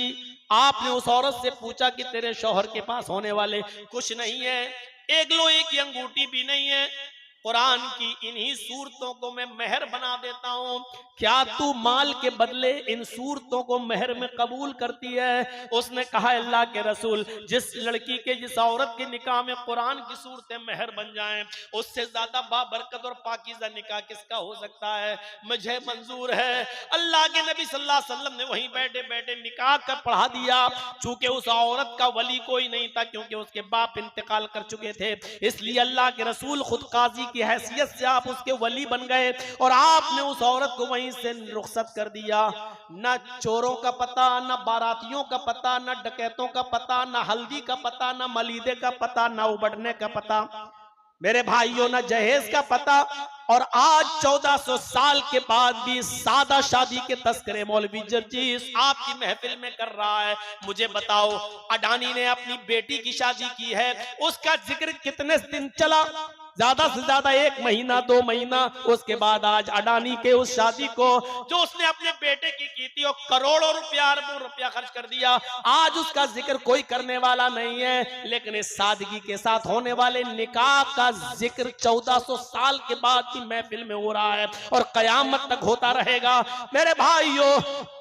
आपने उस औरत से पूछा कि तेरे शौहर के पास होने वाले कुछ नहीं है, एक लोहे की अंगूठी भी नहीं है, कुरान की इन्हीं सूरतों को मैं मेहर बना देता हूं, क्या तू माल के बदले इन सूरतों को मेहर में कबूल करती है? उसने कहा अल्लाह के रसूल, जिस लड़की के, जिस औरत के निकाह में कुरान की सूरतें मेहर बन जाएं, उससे ज्यादा बाबरकत और पाकीज़ा निकाह किसका हो सकता है? मुझे मंजूर है। अल्लाह के नबी सल्लल्लाहु अलैहि वसल्लम ने वहीं बैठे बैठे निकाह कर पढ़ा दिया। चूंकि उस औरत का वली कोई नहीं था, क्योंकि उसके बाप इंतकाल कर चुके थे, इसलिए अल्लाह के रसूल खुद काजी की हैसियत से आप उसके वली बन गए और आपने उस औरत को वहीं से रुखसत कर दिया। न चोरों का पता, न बारातियों का पता, न डकैतों का पता, न हल्दी का पता, न मलीदे का पता, न उबड़ने का पता, मेरे भाइयों न जहेज का पता। और आज 1400 साल के बाद भी सादा शादी के तस्करे मौलवी जर्जीस आपकी महफिल में कर रहा है। मुझे बताओ, अडानी ने अपनी बेटी की शादी की है, उसका जिक्र कितने दिन चला? ज्यादा से ज्यादा 1 महीना 2 महीना। उसके बाद आज अडानी के उस शादी को जो उसने अपने बेटे की थी और करोड़ों रुपया, अरबों रुपया खर्च कर दिया, आज उसका जिक्र कोई करने वाला नहीं है। लेकिन इस सादगी के साथ होने वाले निकाह का जिक्र 1400 साल के बाद की महफिल में हो रहा है और कयामत तक होता रहेगा। मेरे भाइयों,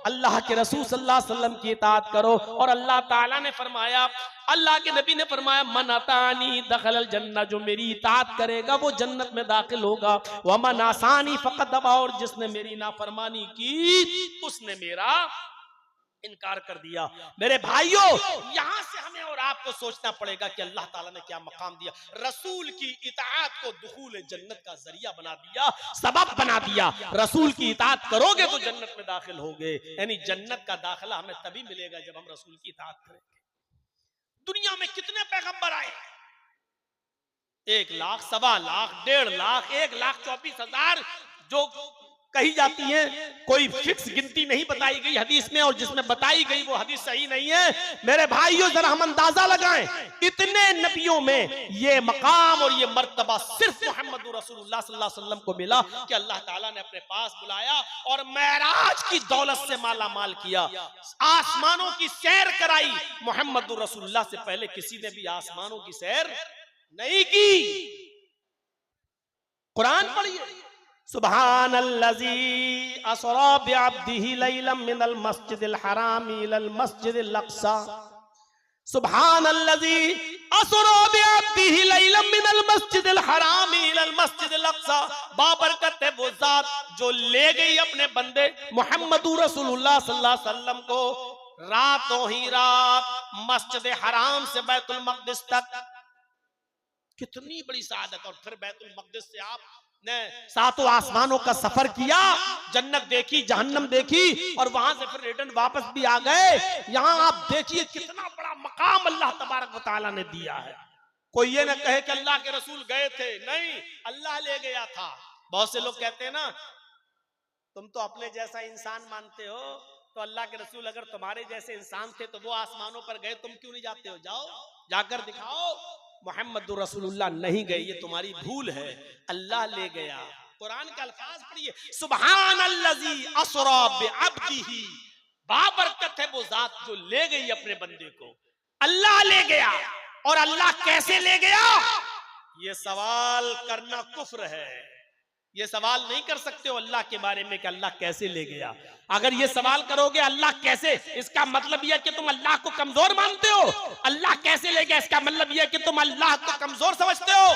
अल्लाह के रसूल सल्लल्लाहु अलैहि वसल्लम की इताअत करो। और अल्लाह ताला ने फरमाया, अल्लाह के नबी ने फरमाया, मन अतानी दखलल जन्नह, जो मेरी इताअत करेगा वो जन्नत में दाखिल होगा। व मन आसानी फकत दबा, और जिसने मेरी नाफरमानी की उसने मेरा इनकार कर दिया। मेरे भाइयों, यहां से हमें और आपको सोचना पड़ेगा कि अल्लाह ताला ने क्या मकाम दिया। रसूल की इताअत को दुखूल जन्नत का जरिया बना दिया, सबब बना दिया। रसूल की इताअत करोगे तो जन्नत में दाखिल होगे, यानी जन्नत का दाखिला हमें तभी मिलेगा जब हम रसूल की इताअत करेंगे। दुनिया में कितने पैगंबर आए? 1 लाख, 1.25 लाख, 1.5 लाख, 1,24,000 जो कही जाती है, कोई फिक्स गिनती नहीं बताई गई हदीस में, और जिसमें बताई गई वो हदीस सही नहीं है। मेरे भाइयों, जरा हम अंदाजा लगाएं, इतने नबियों में ये मकाम और ये मर्तबा सिर्फ मोहम्मद रसूलुल्लाह सल्लल्लाहु अलैहि वसल्लम को मिला कि अल्लाह ताला ने अपने पास बुलाया और मेराज की दौलत से माला माल किया, आसमानों की सैर कराई। मोहम्मद रसूलुल्लाह से पहले किसी ने भी आसमानों की सैर नहीं की। कुरान पढ़िए, सुब्हानल्लज़ी असरा बिअब्दिही लैलम मिनल मस्जिदिल हराम इलल मस्जिदिल अक़सा, सुब्हानल्लज़ी असरा बिअब्दिही लैलम मिनल मस्जिदिल हराम इलल मस्जिदिल अक़सा। बाबरकत है वो जात जो ले गई अपने बंदे मोहम्मद रसूलुल्लाह सल्लल्लाहु अलैहि वसल्लम को रातों ही रात मस्जिद हराम से बैतुल मक़दिस तक। कितनी बड़ी सआदत। और फिर बैतुल मक़दिस से आप ने 7 आसमानों का सफर किया, जन्नत देखी, जहन्नम देखी, और वहां से फिर रिटर्न वापस भी आ गए। यहाँ आप देखिए कितना बड़ा मकाम अल्लाह तबारक व तआला ने दिया है। कोई ये ना कहे कि अल्लाह के रसूल गए थे, नहीं, अल्लाह ले गया था। बहुत से लोग कहते हैं ना, तुम तो अपने जैसा इंसान मानते हो, तो अल्लाह के रसूल अगर तुम्हारे जैसे इंसान थे तो वो आसमानों पर गए, तुम क्यों नहीं जाते हो? जाओ, जाकर दिखाओ। मोहम्मद रसूलुल्लाह नहीं गए, ये तुम्हारी भूल है, अल्लाह ले गया। कुरान का अल्फाज पढ़िए, सुब्हानल्लज़ी असरा बिअब्दिही, बाबरकत है वो जात जो ले गई अपने बंदे को। अल्लाह ले गया, और अल्लाह कैसे ले गया, ये सवाल करना कुफ्र है। ये सवाल नहीं कर सकते हो अल्लाह के बारे में कि अल्लाह कैसे ले गया। अगर ये सवाल करोगे अल्लाह कैसे, इसका मतलब यह कि तुम अल्लाह को कमजोर मानते हो। अल्लाह कैसे ले गया इसका मतलब यह कि तुम अल्लाह को कमजोर समझते हो,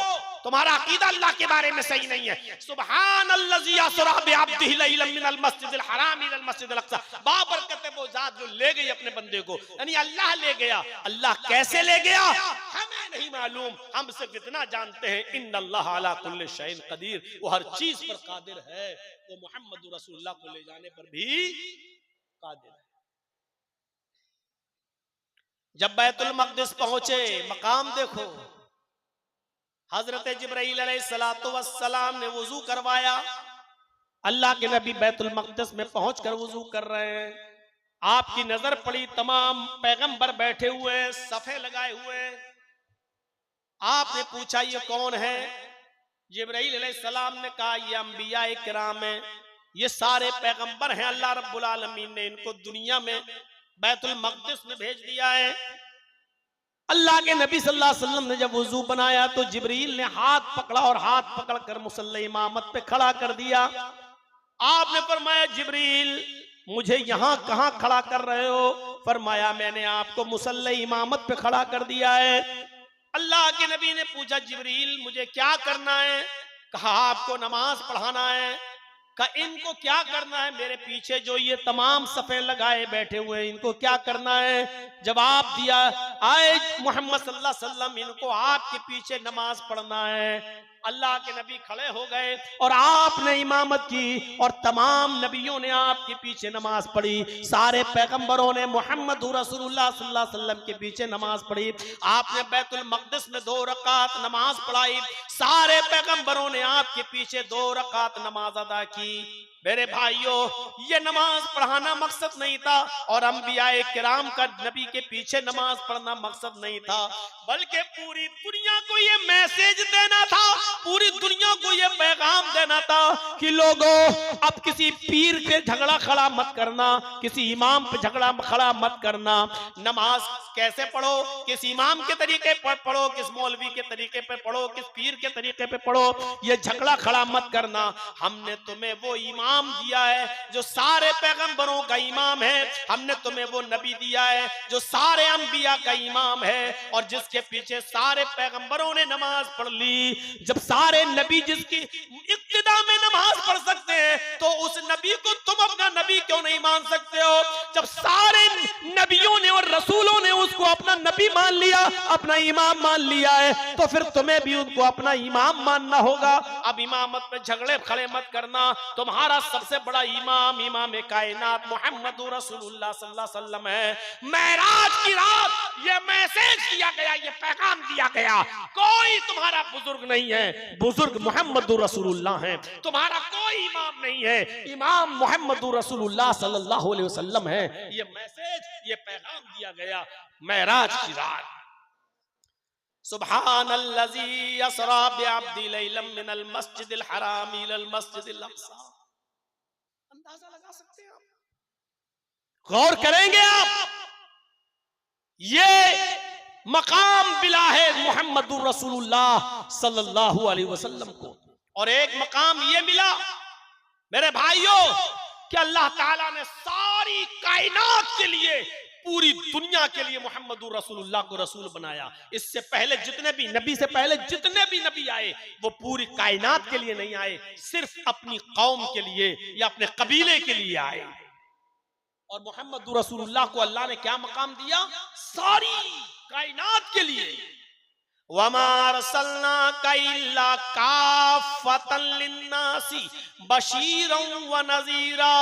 तुम्हारा अकीदा अल्लाह के बारे में सही नहीं है। सुब्हानल्लज़ी असरा बिअब्दिही लैलन मिनल मस्जिदिल हराम इलल मस्जिदिल अक़सा, बाबरकत है वो जात जो ले गई अपने बंदे को, यानी अल्लाह ले गया। अल्लाह कैसे ले गया हमें नहीं मालूम, हम सिर्फ इतना जानते हैं इन्नल्लाह अला कुल्लि शैइन कदीर, वो हर चीज पर कादिर है। वो मोहम्मद रसूलुल्लाह को ले जाने पर भी कादिर है। जब बैतुल मक़दिस पहुंचे, मकाम देखो, हजरत जिब्राइल अलैहिस्सलातु वस्सलाम ने वुजू करवाया। अल्लाह के नबी बैतुल मक़दिस में पहुंचकर वुजू कर रहे हैं। आपकी नजर पड़ी, तमाम पैगंबर बैठे हुए, सफे लगाए हुए। आपने पूछा ये कौन है? जिब्राइल अलैहिस्सलाम ने कहा ये अंबिया किराम है, ये सारे पैगंबर हैं। अल्लाह रब्बुल आलमीन ने इनको दुनिया में बैतुल मक़दिस में भेज दिया है। अल्लाह के नबी सल्लल्लाहु अलैहि वसल्लम ने जब वुजू बनाया तो जिब्रील ने हाथ पकड़ा और हाथ पकड़कर मुसल्ला इमामत पे खड़ा कर दिया। आपने फरमाया जिब्रील मुझे यहाँ कहाँ खड़ा कर रहे हो? फरमाया मैंने आपको मुसल्ला इमामत पे खड़ा कर दिया है। अल्लाह के नबी ने पूछा जिब्रील मुझे क्या करना है? कहा आपको नमाज पढ़ाना है। कहा इनको क्या करना है? मेरे पीछे जो ये तमाम सफे लगाए बैठे हुए हैं इनको क्या करना है? जवाब दिया आए मोहम्मद सल्लल्लाहु अलैहि वसल्लम इनको आपके पीछे नमाज पढ़ना है। अल्लाह के नबी खड़े हो गए और आपने इमामत की और तमाम नबियों ने आपके पीछे नमाज पढ़ी। सारे पैगंबरों ने मोहम्मद रसूलुल्लाह सल्लल्लाहु अलैहि वसल्लम के पीछे नमाज पढ़ी। आपने बैतुल मक़दिस में 2 रकात नमाज पढ़ाई। सारे पैगंबरों ने आपके पीछे 2 रकात नमाज अदा की। मेरे भाइयों, ये नमाज पढ़ाना मकसद नहीं था और अंबियाए किराम का नबी के पीछे नमाज पढ़ना मकसद नहीं था, बल्कि पूरी दुनिया को ये मैसेज देना था, पूरी दुनिया को ये पैगाम देना था कि लोगों अब किसी पीर पे झगड़ा खड़ा मत करना, किसी इमाम पे झगड़ा खड़ा मत करना। नमाज कैसे पढ़ो, किस इमाम के तरीके पर पढ़ो, किस मौलवी के तरीके पे पढ़ो, किस पीर के तरीके पे पढ़ो, ये झगड़ा खड़ा मत करना। हमने तुम्हें वो इमाम दिया है जो सारे पैगंबरों का इमाम है। हमने तुम्हें वो नबी दिया है जो सारे अंबिया का इमाम है और जिसके पीछे सारे पैगंबरों ने नमाज पढ़ ली। जब सारे नबी जिसकी इक्तिदा में नमाज पढ़ सकते हैं तो उस नबी को तुम अपना नबी क्यों नहीं मान सकते हो? जब सारे नबियों ने और रसूलों ने उसको अपना नबी मान लिया, अपना इमाम मान लिया है, तो फिर तुम्हें भी उनको अपना इमाम मानना होगा। अब इमामत में झगड़े खड़े मत करना। तुम्हारा सबसे बड़ा इमाम इमाम कायनात मोहम्मद रसूलुल्लाह सल्लल्लाहु अलैहि वसल्लम है। मेराज की रात ये मैसेज दिया गया, ये पैगाम दिया गया, कोई तुम्हारा बुजुर्ग नहीं है, बुजुर्ग मोहम्मद रसूलुल्लाह है। तुम्हारा कोई इमाम नहीं है, इमाम मोहम्मद रसूलुल्लाह सल्लल्लाहु अलैहि वसल्लम है। ये मैसेज, ये पैगाम दिया गया मेराज की रात। सुब्हानल्लज़ी असरा बिअब्दी लैलन मिनल मस्जिदिल हराम इलल मस्जिदिल अक़सा। अंदाजा लगा सकते हैं आप? गौर करेंगे आप? ये मकाम मिला है मोहम्मद रसूलुल्लाह सल्लल्लाहु अलैहि वसल्लम को, और एक मकाम ये मिला मेरे भाइयों कि अल्लाह ताला ने सारी कायनात के लिए, पूरी दुनिया के लिए मोहम्मद रसूलुल्लाह को रसूल बनाया। इससे पहले जितने भी नबी से पहले जितने भी नबी आए वो पूरी कायनात के लिए नहीं आए, सिर्फ अपनी कौम के लिए या अपने कबीले के लिए आए। और मोहम्मद रसूलुल्लाह को अल्लाह ने क्या मकाम दिया? सारी कायनात के लिए। वमा अरसलनाका इल्ला काफ़तन लिन्नासी बशीरन व नज़ीरा।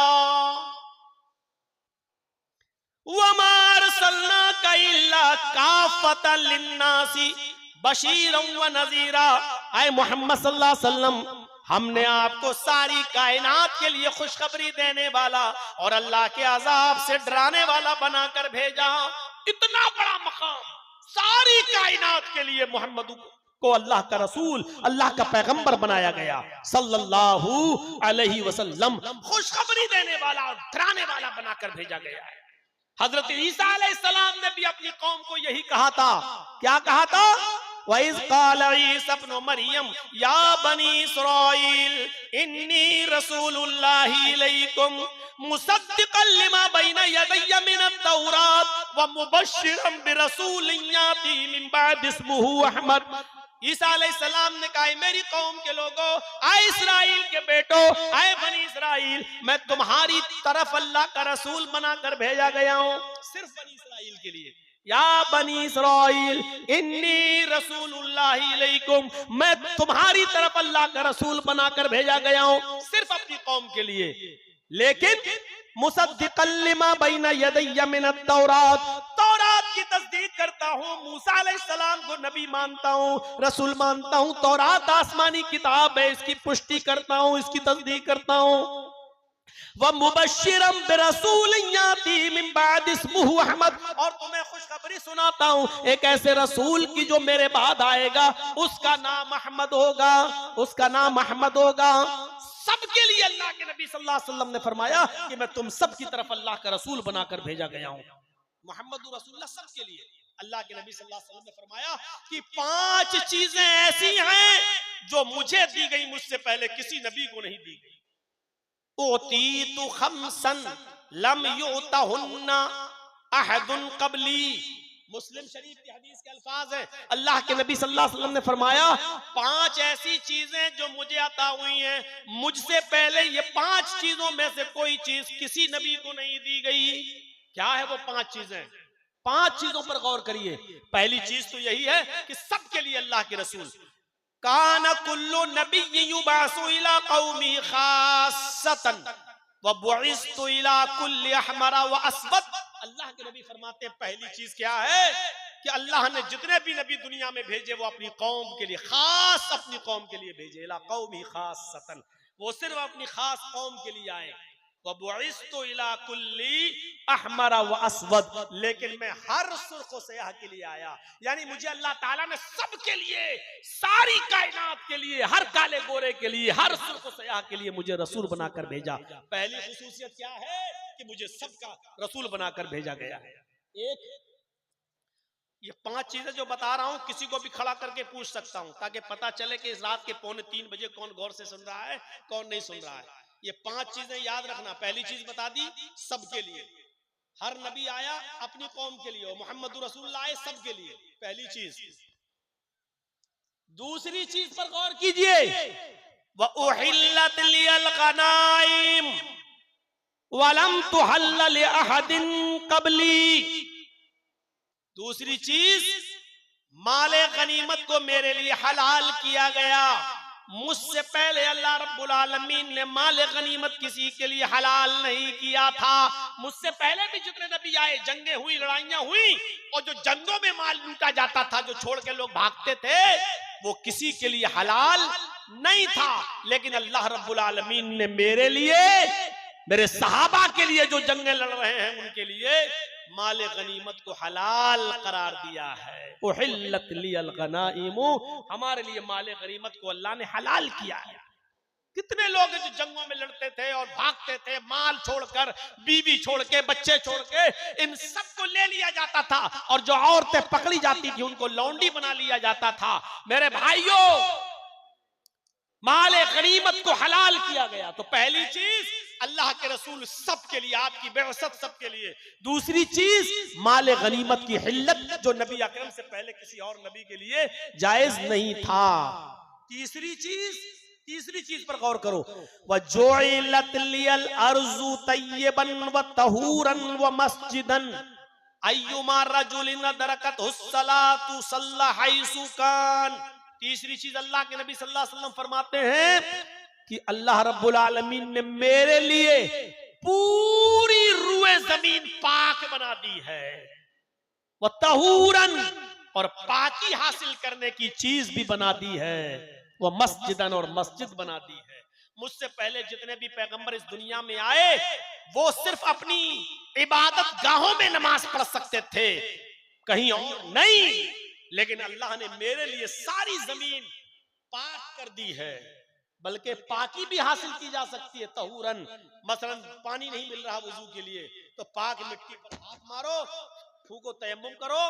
वमा अरसलनाका इल्ला काफ़तन लिन्नासी बशीरन व नज़ीरा। आए मोहम्मद सल्लल्लाहु अलैहि वसल्लम, हमने आपको सारी कायनात के लिए खुशखबरी देने वाला और अल्लाह के अजाब से डराने वाला बनाकर भेजा। इतना बड़ा मकाम सारी कायनात के लिए मोहम्मद को अल्लाह का रसूल, अल्लाह का पैगंबर बनाया गया सल्लल्लाहु अलैहि वसल्लम, खुशखबरी देने वाला और डराने वाला बनाकर भेजा गया है। हजरत ईसा अलैहिस्सलाम ने भी अपनी कौम को यही कहा था। क्या कहा था? वइज़ क़ाल ईसा इब्न मरियम या बनी इस्राईल इन्नी रसूलुल्लाहि इलैकुम मुसद्दिक़न लिमा बैना यदैया मिनत-तौरात व मुबश्शिरन बिरसूलिन याती मिन बाद इस्मुहु अहमद। ईसा अलैहिस्सलाम ने कहा, मेरी कौम के लोगों, आए इस्राइल के बेटो, आए बनी इस्राइल, मैं तुम्हारी तरफ अल्लाह का रसूल बनाकर भेजा गया हूं, सिर्फ बनी इस्राइल के लिए। या बनी इस्राइल इन्नी रसूलुल्लाहि इलैकुम, मैं तुम्हारी तरफ अल्लाह का रसूल बनाकर भेजा गया हूं, सिर्फ अपनी कौम के लिए। लेकिन मुसद्दिक़न लिमा बैना यदैया मिनत-तौरात, तौरात की तस्दीक करता हूं, मूसा अलैहिस्सलाम को नबी मानता हूं, रसूल मानता हूं, तौरात आसमानी किताब है, इसकी पुष्टि करता हूं, इसकी तस्दीक करता हूं। व मुबश्शिरन बिरसूलिन याती मिन बाद इस्मुहु अहमद, और तुम्हें खुशखबरी सुनाता हूं एक ऐसे रसूल की जो मेरे बाद आएगा, उसका नाम अहमद होगा, उसका नाम अहमद होगा। सबके लिए अल्लाह के नबी सल्लल्लाहु अलैहि वसल्लम ने फरमाया कि मैं तुम सब की तरफ अल्लाह का रसूल बनाकर भेजा गया हूं। मोहम्मद रसूलुल्लाह सबके लिए। अल्लाह के नबी सल्लल्लाहु अलैहि वसल्लम ने फरमाया कि 5 चीजें ऐसी हैं जो मुझे दी गई, मुझसे पहले किसी नबी को नहीं दी गई। उतीतु खम्सन लम युतहुन्ना अहदुन क़ब्ली, मुस्लिम शरीफ की हदीस के अल्फाज हैं। अल्लाह के नबी सल्लल्लाहु अलैहि वसल्लम ने फरमाया 5 ऐसी चीजें जो मुझे अता हुई हैं, मुझसे पहले ये 5 चीजों में से कोई चीज किसी नबी को नहीं दी गई। क्या है वो 5 चीजें? 5 चीजों पर गौर करिए। पहली चीज तो यही है कि सबके लिए अल्लाह के रसूल, कान कुल्लु नबिय्यिन युबासु इला कौमी खासतन व बुइस्तु इला कुल्लि अहमरा व अस्वद। अल्लाह के नबी फरमाते हैं पहली चीज क्या है कि अल्लाह ने जितने भी नबी दुनिया में भेजे वो अपनी कौम के लिए, खास अपनी कौम के लिए भेजे। इला कौमी खासतन, वो सिर्फ अपनी खास कौम के लिए आए। वबुइस्तु इला कुल्ली अहमरा व अस्वद, लेकिन मैं हर सुर्ख व सयाह के लिए आया। यानी मुझे अल्लाह ताला ने सबके लिए, सारी कायनात के लिए, हर काले गोरे के लिए, हर सुर्ख व सयाह के लिए मुझे रसूल बनाकर भेजा। पहली खुसूसियत क्या है कि मुझे सबका रसूल बनाकर भेजा गया है। एक, ये 5 चीजें जो बता रहा हूं किसी को भी खड़ा करके पूछ सकता हूं, ताकि पता चले कि इस रात के 2:45 बजे कौन गौर से सुन रहा है, कौन नहीं सुन रहा है। ये 5 चीजें याद रखना। पहली चीज बता दी सबके लिए, हर नबी आया अपनी कौम के लिए, मोहम्मद रसूलुल्लाह आए सबके लिए, पहली चीज। दूसरी चीज पर गौर कीजिए, व उहिल्लत लियल गनाइम वलम तुहल्ल लि अहदिन क़ब्ली। दूसरी चीज, माले गनीमत को मेरे लिए हलाल किया गया। मुझसे पहले अल्लाह रब्बुल आलमीन ने माले गनीमत किसी के लिए हलाल नहीं किया था। मुझसे पहले भी जितने नबी आए, जंगें हुई, लड़ाइयां हुई, और जो जंगों में माल लूटा जाता था, जो छोड़ के लोग भागते थे, वो किसी के लिए हलाल नहीं था। लेकिन अल्लाह रब्बुल आलमीन ने मेरे लिए, मेरे सहाबा के लिए जो जंगें लड़ रहे हैं उनके लिए माले गनीमत को हलाल करार दिया है। उहिल्लत लियल गनाइमु, हमारे लिए माले गनीमत को अल्लाह ने हलाल किया है। कितने लोग जो जंगों में लड़ते थे और भागते थे, माल छोड़कर, बीवी छोड़ के, बच्चे छोड़ के, इन सबको ले लिया जाता था, और जो औरतें पकड़ी जाती थी उनको लौंडी बना लिया जाता था। मेरे भाइयों, माले गनीमत को हलाल किया गया। तो पहली चीज अल्लाह के रसूल सबके लिए, आपकी बेअसत सबके लिए। दूसरी चीज, माले गनीमत की हिल्लत जो नबी अकरम से पहले किसी और नबी के लिए जायज नहीं था। तीसरी चीज पर गौर करो, वजुइलत लियल अर्जु तय्यबन व तहूरन व मस्जिदन अय्युमा रजुलिन दरकतहु सलातु सल्ला हैसु कान। तीसरी चीज अल्लाह के नबी सल्लल्लाहु अलैहि वसल्लम फरमाते हैं कि अल्लाह रब्बुल आलमीन ने मेरे लिए पूरी रुए जमीन पाक बना दी है, वो तहूरन, और पाकी हासिल करने की चीज भी बना दी है, वो मस्जिदन, और मस्जिद बना दी है। मुझसे पहले जितने भी पैगंबर इस दुनिया में आए वो सिर्फ अपनी इबादत गाहों में नमाज पढ़ सकते थे, कहीं और नहीं, लेकिन अल्लाह ने मेरे लिए सारी जमीन पाक कर दी है। बल्कि पाकी भी हासिल की जा सकती है तहूरन। मसलन पानी नहीं मिल रहा वुजू के लिए, तो पाक मिट्टी पर हाथ मारो, फूको, तयम्मुम करो,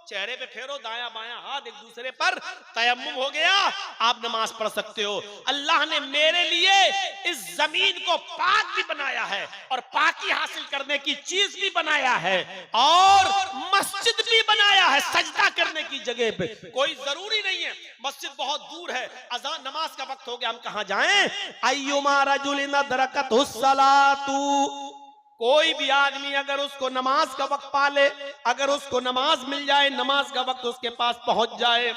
चेहरे पे फेरो, दाया बाया हाथ एक दूसरे पर, तयम्मुम हो गया, आप नमाज पढ़ सकते हो। अल्लाह ने मेरे लिए इस जमीन को पाक भी बनाया है और पाकी हासिल करने की चीज भी बनाया है, और मस्जिद भी बनाया है सजदा करने की जगह पे। कोई जरूरी नहीं है मस्जिद बहुत दूर है, अज़ान नमाज का वक्त हो गया, हम कहां जाएं? अय्युमा रजुलिन अदरकतुस्सलातु, कोई भी आदमी अगर उसको नमाज का वक्त पाले, अगर उसको नमाज मिल जाए, नमाज का वक्त उसके पास पहुंच जाए,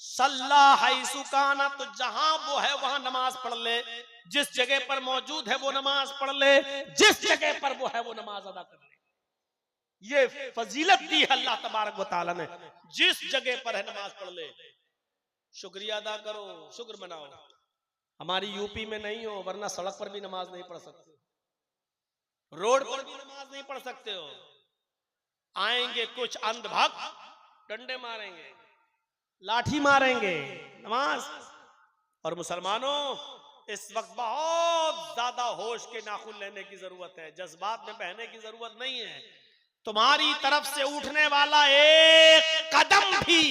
सल्ला हैसु काना, तो जहां वो है वहां नमाज पढ़ ले, जिस जगह पर मौजूद है वो नमाज पढ़ ले, जिस जगह पर वो है वो नमाज अदा कर ले। ये फजीलत दी है अल्लाह तबारक व तआला ने, जिस जगह पर है नमाज पढ़ ले। शुक्रिया अदा करो, शुक्र मनाओ। हमारी यूपी में नहीं हो, वरना सड़क पर भी नमाज नहीं पढ़ सकते, रोड पर भी नमाज नहीं पढ़ सकते हो। आएंगे कुछ अंधभक्त, डंडे मारेंगे, लाठी मारेंगे, नमाज। और मुसलमानों, इस वक्त बहुत ज्यादा होश के नाखून लेने की जरूरत है, जज्बात में बहने की जरूरत नहीं है। तुम्हारी तरफ से उठने वाला एक कदम भी,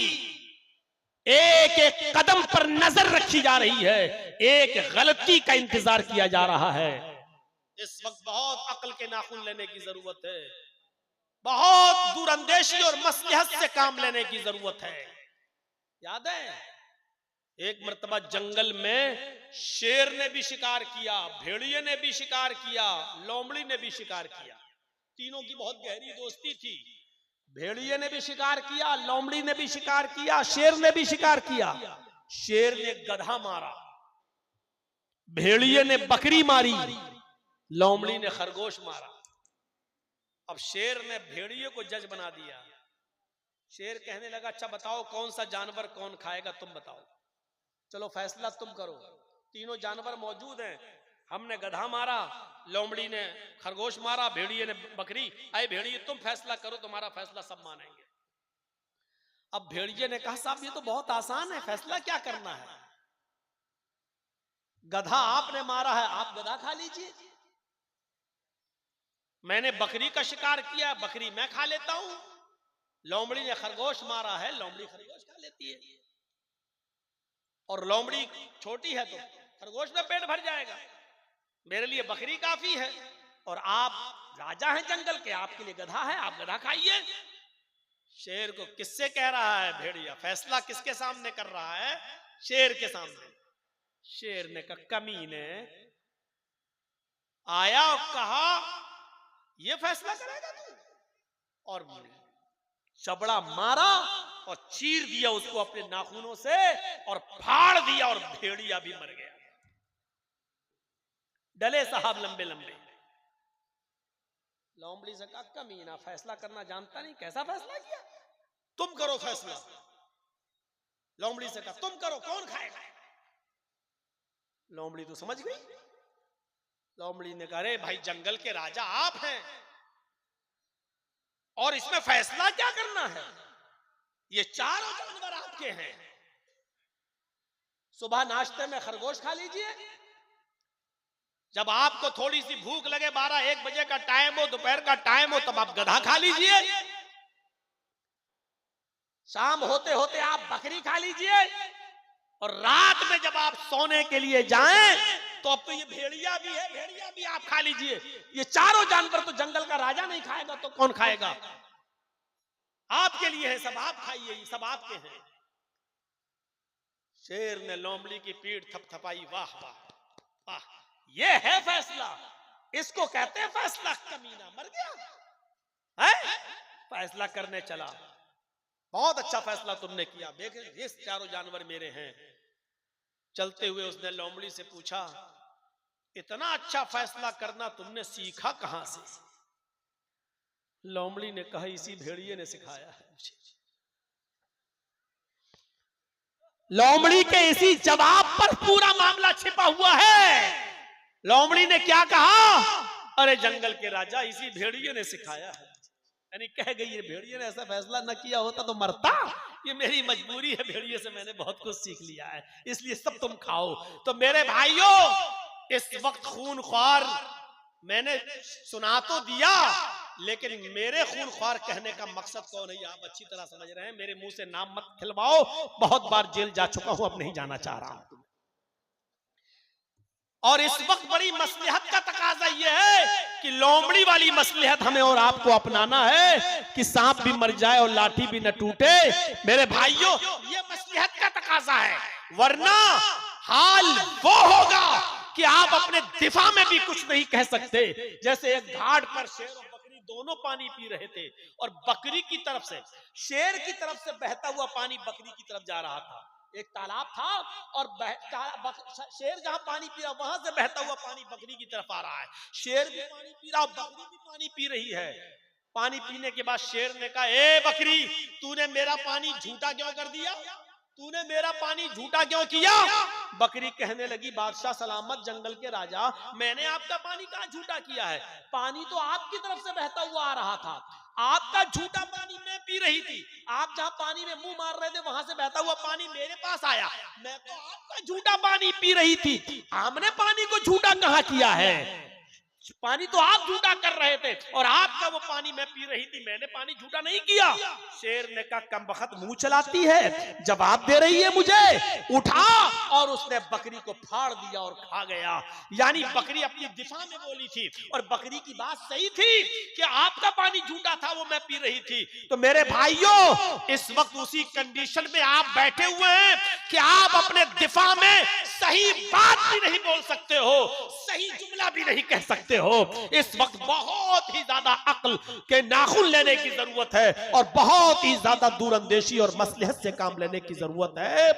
एक एक कदम पर नजर रखी जा रही है, एक गलती का इंतजार किया जा रहा है। इस वक्त बहुत अक्ल के नाखून लेने की जरूरत है, बहुत दूरअंदेशी और मसलहत से काम लेने की जरूरत है। याद है एक मर्तबा जंगल में शेर ने भी शिकार किया, भेड़िए ने भी शिकार किया, लोमड़ी ने भी शिकार किया। तीनों की बहुत गहरी दोस्ती थी। भेड़िए ने भी शिकार किया, लोमड़ी ने भी शिकार किया, शेर ने भी शिकार किया। शेर ने गधा मारा, भेड़िए ने बकरी मारी, लोमड़ी ने खरगोश मारा। अब शेर ने भेड़िए को जज बना दिया। शेर कहने लगा, अच्छा बताओ कौन सा जानवर कौन खाएगा, तुम बताओ, चलो फैसला तुम करो। तीनों जानवर मौजूद हैं, हमने गधा मारा, लोमड़ी ने खरगोश मारा, भेड़िए ने बकरी। आए भेड़िए तुम फैसला करो, तुम्हारा फैसला सब मानेंगे। अब भेड़िए ने कहा, साहब ये तो बहुत आसान है, फैसला क्या करना है, गधा आपने मारा है, आप गधा खा लीजिए, मैंने बकरी का शिकार किया, बकरी मैं खा लेता हूं, लोमड़ी ने खरगोश मारा है, लोमड़ी खरगोश खा लेती है, और लोमड़ी छोटी है तो खरगोश में पेट भर जाएगा, मेरे लिए बकरी काफी है, और आप राजा हैं जंगल के, आपके लिए गधा है, आप गधा खाइए। शेर को किससे कह रहा है भेड़िया, फैसला किसके सामने कर रहा है, शेर के सामने। शेर ने कहा, कमीने, आया और कहा ये फैसला करेगा तू, और चबड़ा मारा और चीर दिया उसको अपने नाखूनों से और फाड़ दिया, और भेड़िया भी मर गया। डले साहब लंबे लंबे। लोमड़ी से कहा, कमीना फैसला करना जानता नहीं, कैसा फैसला किया, तुम करो फैसला। लोमड़ी से कहा, तुम करो, कौन खाएगा। लोमड़ी तो समझ गई। लोमड़ी ने कहा, अरे भाई जंगल के राजा आप हैं, और इसमें फैसला क्या करना है, ये चारों जानवर आपके हैं। सुबह नाश्ते में खरगोश खा लीजिए, जब आपको थोड़ी सी भूख लगे, 12-1 बजे का टाइम हो, दोपहर का टाइम हो, तब आप गधा खा लीजिए, शाम होते होते आप बकरी खा लीजिए, और रात में जब आप सोने के लिए जाएं तो अब तो ये भेड़िया भी है, भेड़िया भी आप खा लीजिए। ये चारों जानवर तो जंगल का राजा नहीं खाएगा तो कौन खाएगा, आपके लिए है, सब आप खाइए, ये सब आपके हैं। शेर ने लोमड़ी की पीठ थपथपाई, वाह वाह वाह, ये है फैसला, इसको कहते हैं फैसला। कमीना मर गया है, फैसला करने चला, बहुत अच्छा फैसला तुमने किया, देख ये चारों जानवर मेरे हैं। चलते हुए उसने लोमड़ी से पूछा, इतना अच्छा फैसला करना तुमने सीखा कहां से। लोमड़ी ने कहा, इसी भेड़िए ने सिखाया है मुझे। लोमड़ी के इसी जवाब पर पूरा मामला छिपा हुआ है। लोमड़ी ने क्या कहा, अरे जंगल के राजा इसी भेड़िए ने सिखाया है। यानी कह गई ये भेड़िए ने ऐसा फैसला न किया होता तो मरता, ये मेरी मजबूरी है, भेड़िए से मैंने बहुत कुछ सीख लिया है, इसलिए सब तुम खाओ। तो मेरे भाइयों, इस वक्त खूनख्वार मैंने सुना तो दिया, लेकिन मेरे खूनख्वार कहने का मकसद कौन है आप अच्छी तरह समझ रहे हैं। मेरे मुंह से नाम मत खिलवाओ, बहुत बार जेल जा चुका हूं, अब नहीं जाना चाह रहा हूं। और इस वक्त बड़ी मसलहत का तकाजा यह है कि लोमड़ी वाली मसलहत हमें और आपको अपनाना है कि सांप भी मर जाए और लाठी भी न टूटे। मेरे भाइयों, ये मसलहत का तकाजा है, वरना हाल वो होगा कि आप अपने दिफा में भी कुछ नहीं कह सकते। जैसे एक घाट पर शेर और बकरी दोनों पानी पी रहे थे, और बकरी की तरफ से, शेर की तरफ से बहता हुआ पानी बकरी की तरफ जा रहा था। एक तालाब था और शेर जहां पानी पी रहा, वहां से बहता हुआ पानी बकरी की तरफ आ रहा है। शेर भी पानी पी रहा, बकरी भी पानी पी रही है। पानी पीने के बाद शेर ने कहा, ए बकरी, तूने मेरा पानी झूठा क्यों कर दिया? तूने मेरा पानी झूठा क्यों किया? बकरी कहने लगी, बादशाह सलामत, जंगल के राजा, मैंने आपका पानी कहाँ झूठा किया है? पानी तो आपकी तरफ से बहता हुआ आ रहा था, आपका झूठा पानी मैं पी रही थी। आप जहां पानी में मुंह मार रहे थे, वहां से बहता हुआ पानी मेरे पास आया, मैं तो आपका झूठा पानी पी रही थी। हमने पानी को झूठा कहाँ किया है? पानी तो आप झूठा कर रहे थे और आपका वो पानी मैं पी रही थी, मैंने पानी झूठा नहीं किया। शेर ने कहा, कमबख्त मुंह चलाती है, जवाब दे रही है मुझे, उठा। और उसने बकरी को फाड़ दिया और खा गया। यानी बकरी अपनी दिफा में बोली थी, और बकरी की बात सही थी कि आपका पानी झूठा था, वो मैं पी रही थी। तो मेरे भाइयों, इस वक्त उसी कंडीशन में आप बैठे हुए हैं कि आप अपने दिफा में सही बात भी नहीं बोल सकते हो, सही जुमला भी नहीं कह सकते हो। इस वक्त बहुत ही ज्यादा अक्ल के नाखून लेने की जरूरत है, और बहुत ही ज्यादा दूरअंदेशी और मसलहत से काम लेने की जरूरत है,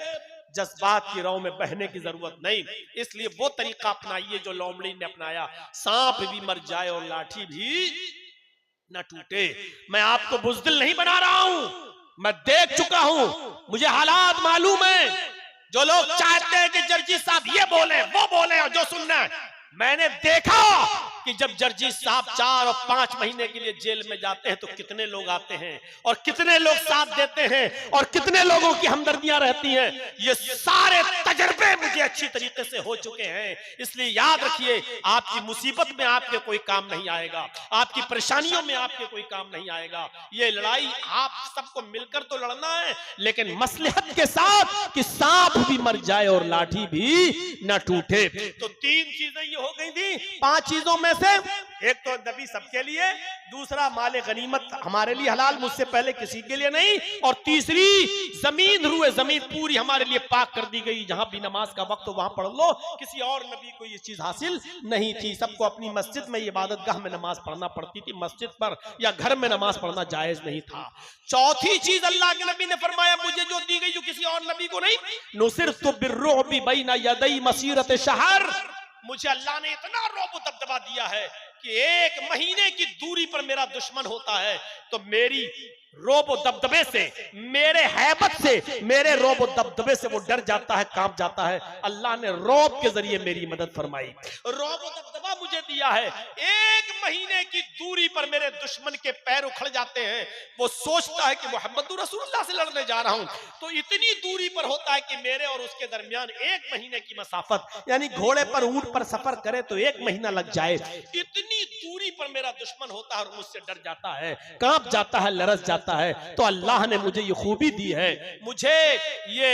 जज्बात की राह में बहने की जरूरत नहीं। इसलिए वो तरीका अपनाइए जो लोमड़ी ने अपनाया, सांप भी मर जाए और लाठी भी न टूटे। मैं आपको बुज़दिल नहीं बना रहा हूं, मैं देख चुका हूं, मुझे हालात मालूम है। जो लोग चाहते हैं कि जर्जी साहब ये बोले वो बोले और जो सुनना है, मैंने देखा कि जब जर्जी साहब 4 और 5 महीने के लिए जेल में जाते हैं तो कितने लोग आते हैं और कितने लोग साथ देते हैं और कितने लोगों की हमदर्दियां रहती हैं। ये सारे तजर्बे मुझे अच्छी तरीके से हो चुके हैं। इसलिए याद रखिए, आपकी मुसीबत में आपके कोई काम नहीं आएगा, आपकी परेशानियों में आपके कोई काम नहीं आएगा। ये लड़ाई आप सबको मिलकर तो लड़ना है, लेकिन मसलहत के साथ कि सांप भी मर जाए और लाठी भी न टूटे। तो 3 चीजें ये हो गई थी। 5 चीजों में से एक तो नबी सबके लिए, दूसरा माले गनीमत हमारे लिए हलाल, मुझसे पहले किसी के लिए नहीं, और तीसरी जमीन, रूए जमीन पूरी हमारे लिए पाक कर दी गई, जहां भी नमाज का वक्त हो वहां पढ़ लो। किसी और नबी को ये चीज हासिल नहीं थी। सबको अपनी मस्जिद में, इबादत गाह में नमाज पढ़ना पड़ती थी, मस्जिद पर या घर में नमाज पढ़ना जायज नहीं था। चौथी चीज अल्लाह के नबी ने फरमाया, मुझे जो दी गई जो किसी और नबी को नहीं, नुसिरतु बिर्रुअबि बैना यदै मसीरत शहर, मुझे अल्लाह ने इतना रौब दबदबा दिया है कि 1 महीने की दूरी पर मेरा दुश्मन होता है तो मेरी रोब दबदबे से, मेरे हैबत से, मेरे रोब दबदबे से वो डर जाता है, कांप जाता है। अल्लाह ने रोब के जरिए मेरी मदद फरमाई, रोब दबदबा मुझे दिया है। 1 महीने की दूरी पर मेरे दुश्मन के पैर उखड़ जाते हैं, वो सोचता है कि मोहम्मद रसूलुल्लाह से लड़ने जा रहा हूं, तो इतनी दूरी पर होता है कि मेरे और उसके दरमियान 1 महीने की मसाफत, यानी घोड़े पर, ऊंट पर सफर करे तो 1 महीना लग जाए, इतनी दूरी पर मेरा दुश्मन होता है और मुझसे डर जाता है, कांप जाता है, लरस जाता है। तो अल्लाह ने मुझे ये खूबी दी है, मुझे ये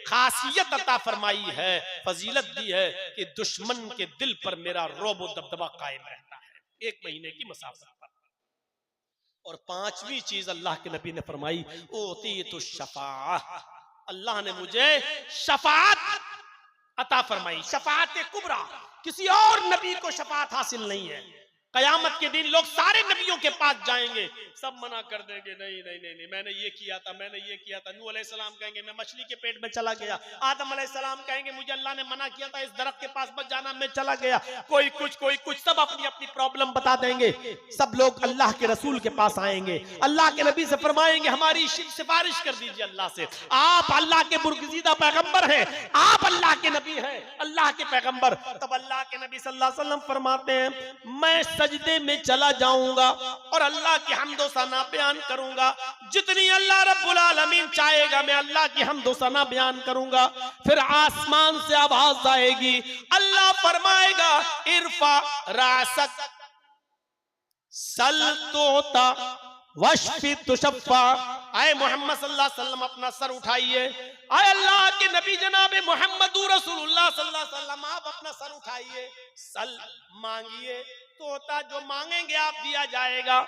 खासियत अता फरमाई है, फजीलत दी है कि दुश्मन के दिल पर मेरा रोब दबदबा कायम रहता है 1 महीने की मसाफत पर। और 5वीं चीज अल्लाह के नबी ने फरमाई, ओतीतु शफाअह, अल्लाह ने मुझे शफाअत अता फरमाई। शफाअत कुबरा, किसी और नबी को शफाअत हासिल नहीं है। कयामत के दिन लोग सारे नबियों के पास जाएंगे, सब मना कर देंगे, नहीं नहीं नहीं नहीं, मैंने ये किया था, मैंने ये किया था। नूह अलैहिस्सलाम कहेंगे मैं मछली के पेट में चला गया, आदम अलैहिस्सलाम कहेंगे मुझे अल्लाह ने मना किया था इस दरख्त के पास मत जाना, मैं चला गया। कोई कुछ, सब अपनी अपनी प्रॉब्लम बता देंगे। सब लोग अल्लाह के रसूल के पास आएंगे, अल्लाह के नबी से फरमाएंगे हमारी सिफारिश कर दीजिए अल्लाह से, आप अल्लाह के बुरगजीदा पैगंबर हैं, आप अल्लाह के नबी हैं, अल्लाह के पैगंबर। तब अल्लाह के नबी सल्लल्लाहु अलैहि वसल्लम फरमाते हैं, मैं सजदे में चला जाऊंगा और अल्लाह की हम्दो सना बयान करूंगा। जितनी अल्लाह रब्बुल आलमीन चाहेगा मैं अल्लाह की हम्दो सना बयान करूंगा। फिर आसमान से आवाज आएगी, अल्लाह फरमाएगा इरफा रासक सल तोता वशफी तुशफ़ा। आए मोहम्मद सल्लल्लाहु अलैहि वसल्लम अपना सर उठाइए। आए अल्लाह के नबी जनाब मोहम्मद रसूलुल्लाह सल्लल्लाहु अलैहि वसल्लम आप अपना सर उठाइए। सल मांगिए, तोता जो मांगेंगे आप दिया जाएगा।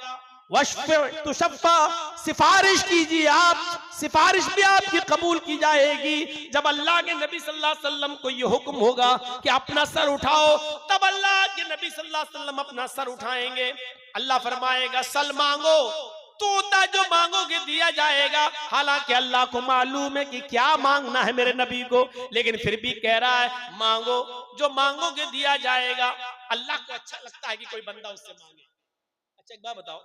वशफी तुशफ़ा सिफारिश कीजिए, आप सिफारिश भी आपकी कबूल की जाएगी। जब अल्लाह के नबी सल्लल्लाहु अलैहि वसल्लम को ये हुक्म होगा कि अपना सर उठाओ, तब अल्लाह के नबी सल्लल्लाहु अलैहि वसल्लम अपना सर उठाएंगे। अल्लाह फरमाएगा सल मांगो, तोता जो मांगोगे दिया जाएगा। हालांकि अल्लाह को मालूम है कि क्या मांगना है मेरे नबी को, लेकिन फिर भी कह रहा है मांगो, जो मांगोगे दिया जाएगा। अल्लाह को अच्छा लगता है कि कोई बंदा उससे मांगे। अच्छा एक बात बताओ,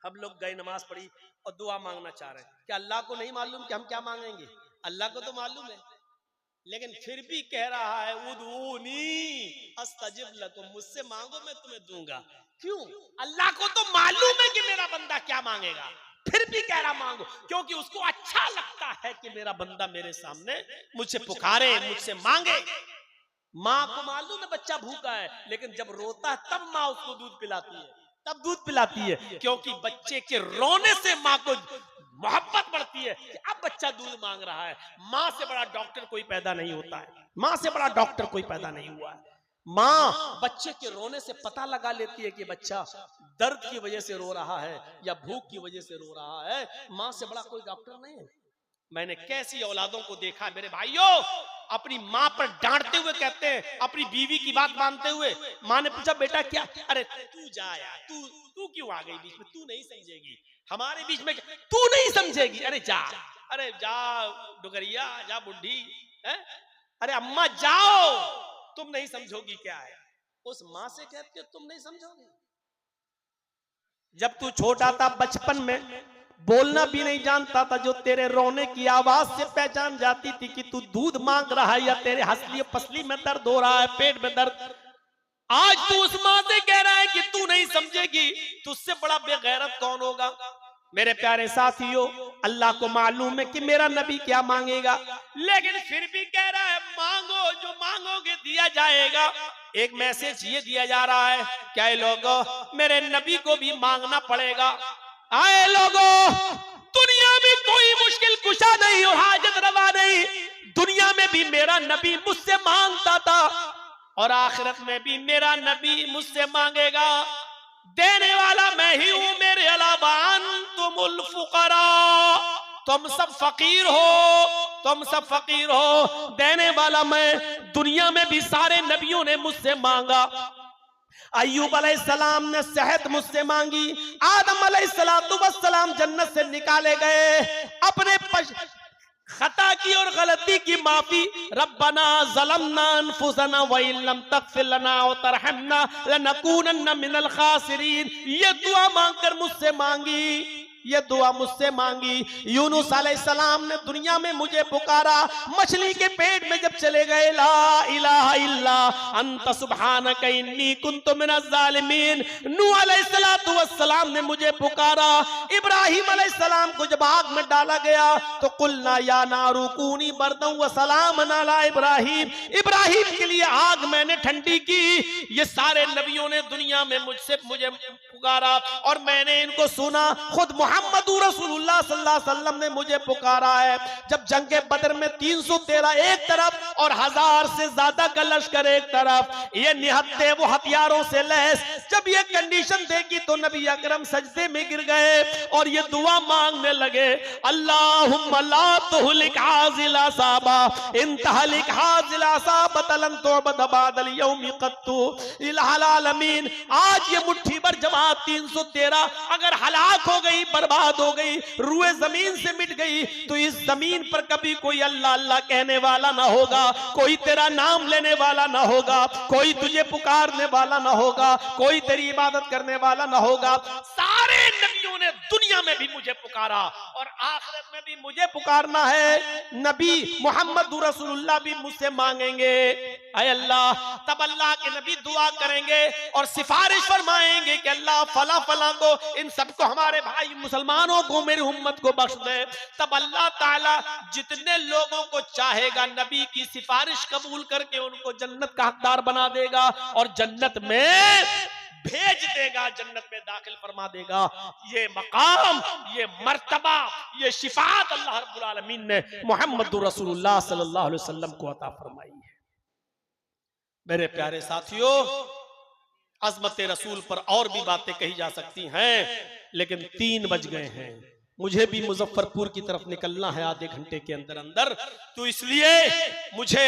हम लोग गए नमाज पढ़ी और दुआ मांगना चाह रहे हैं, क्या अल्लाह को नहीं मालूम कि हम क्या मांगेंगे? अल्लाह को तो मालूम है, लेकिन फिर भी कह रहा है उदऊनी अस्तजिब लकुम, मुझसे मांगो मैं तुम्हें दूंगा। क्यों? अल्लाह को तो मालूम है कि मेरा बंदा क्या मांगेगा, फिर भी कह रहा मांगो, क्योंकि उसको अच्छा लगता है कि मेरा बंदा मेरे सामने मुझसे पुकारे, मुझसे मांगे। माँ को मालूम है बच्चा भूखा है, लेकिन जब रोता है तब माँ उसको दूध पिलाती है, तब दूध पिलाती है, क्योंकि बच्चे के रोने से माँ को मोहब्बत बढ़ती है कि अब बच्चा दूध मांग रहा है। माँ से बड़ा डॉक्टर कोई पैदा नहीं होता है, माँ से बड़ा डॉक्टर कोई पैदा नहीं हुआ है। माँ बच्चे के रोने से पता लगा लेती है कि बच्चा दर्द की वजह से रो रहा है या भूख की वजह से रो रहा है। माँ से बड़ा कोई डॉक्टर नहीं है। मैंने कैसी औलादों को देखा है मेरे भाइयों, अपनी माँ पर डांटते हुए कहते हैं, अपनी बीवी की बात मानते हुए। माँ ने पूछा बेटा क्या? अरे तू जा यार, तू क्यों आ गई बीच में? तू नहीं समझेगी, हमारे बीच में तू नहीं समझेगी। अरे जा, अरे जा डुगरिया, जा बुढ़ी है। अरे अम्मा जाओ, तुम नहीं समझोगी क्या है? उस माँ से कहते हो तुम नहीं समझोगी। जब तू छोटा था बचपन में बोलना भी नहीं जानता था, जो तेरे रोने की आवाज से पहचान जाती थी कि तू दूध मांग रहा है या तेरे हंसली पसली में दर्द हो रहा है, पेट में दर्द। आज तू उस माँ से कह रहा है कि तू नहीं समझेगी, तुझसे बड़ा बेगैरत कौन होगा? मेरे प्यारे साथियों, अल्लाह को मालूम है कि मेरा नबी क्या मांगेगा, लेकिन फिर भी कह रहा है मांगो, जो मांगोगे दिया जाएगा। एक मैसेज ये दिया जा रहा है, क्या लोगों मेरे नबी को भी मांगना पड़ेगा। आए लोगों, दुनिया में कोई मुश्किल कुशा नहीं और हाजत रवा नहीं, दुनिया में भी मेरा नबी मुझसे मांगता था और आखिरत में भी मेरा नबी मुझसे मांगेगा। देने वाला मैं ही हूं, मेरे अलावा अंतुमुल फुकरा, तुम सब फकीर हो, तुम सब फकीर हो। देने वाला मैं, दुनिया में भी सारे नबियों ने मुझसे मांगा। अय्यूब अलैहिस्सलाम ने सेहत मुझसे मांगी, आदम अलैहिस्सलाम जन्नत से निकाले गए, अपने खता की और गलती की माफी। रब्बना ज़लमना अनफुसना व इन लम तग़फिर लना व तरहमना लनकूनन्ना मिनल खासिरीन। ये दुआ मांगकर मुझसे मांगी, ये दुआ मुझसे मांगी। यूनुस अलैहिस्सलाम ने दुनिया में मुझे पुकारा, मछली के पेट में जब चले गए, ला इलाहा इल्ला अंत सुब्हानक इन्नी कुन्तु मिनज़ ज़ालिमीन। नूह अलैहिस्सलाम ने मुझे पुकारा। इब्राहिम अलैहिस्सलाम को जब आग में डाला गया तो कुलना या नारू कूनी बरदन व सलामन अला इब्राहिम, इब्राहिम के लिए आग मैंने ठंडी की। ये सारे नबियों ने दुनिया में मुझे पुकारा और मैंने इनको सुना। खुद मोहम्मद रसूलुल्लाह सल्लल्लाहु अलैहि वसल्लम ने मुझे पुकारा है। जब जंगे बदर में 313 एक तरफ और 1000 से ज्यादा का लश्कर एक तरफ, ये निहत्ते वो हथियारों से लैस, जब ये कंडीशन देखी तो नबी अकरम सजदे में गिर गए और ये दुआ मांगने लगे, अल्लाहुम्मा ला तुहलिक हाज़िल असाबा इन तहलिक हाज़िल असाबत लन तुअबद बअदल यौमि क़त्तु इलाहल आलमीन। आज ये मुट्ठी भर जमात 313 अगर हलाक हो गई, बर्बाद हो गई, रूए जमीन से मिट गई, तो इस जमीन पर कभी कोई अल्लाह अल्लाह कहने वाला ना होगा, कोई तेरा नाम लेने वाला ना होगा, कोई तुझे पुकारने वाला ना होगा, कोई तेरी इबादत करने वाला ना होगा। सारे नबियों ने दुनिया दुनिया में भी मुझे पुकारा और आखिरत में भी मुझे पुकारना है। नबी मोहम्मद रसूलुल्लाह भी मुझसे मांगेंगे, ऐ अल्लाह। तब अल्लाह के नबी दुआ करेंगे और सिफारिश फरमाएंगे कि अल्लाह फला फला को, इन सबको, हमारे भाई मुसलमानों को, मेरी उम्मत को बख्श दे। तब अल्लाह ताला जितने लोगों को चाहेगा नबी की सिफारिश कबूल करके उनको जन्नत का हकदार बना देगा और जन्नत में भेज देगा, जन्नत में दाखिल फरमा देगा। ये मकाम, ये मर्तबा, ये शिफात अल्लाह रब्बुल आलमीन ने मोहम्मद रसूलुल्लाह सल्लल्लाहु अलैहि वसल्लम को अता फरमाई है। मेरे प्यारे साथियों, अज़मत रसूल पर और भी बातें कही जा सकती हैं, लेकिन 3 बज गए हैं। मुझे भी मुजफ्फरपुर की तरफ निकलना है आधे घंटे के अंदर अंदर, तो इसलिए मुझे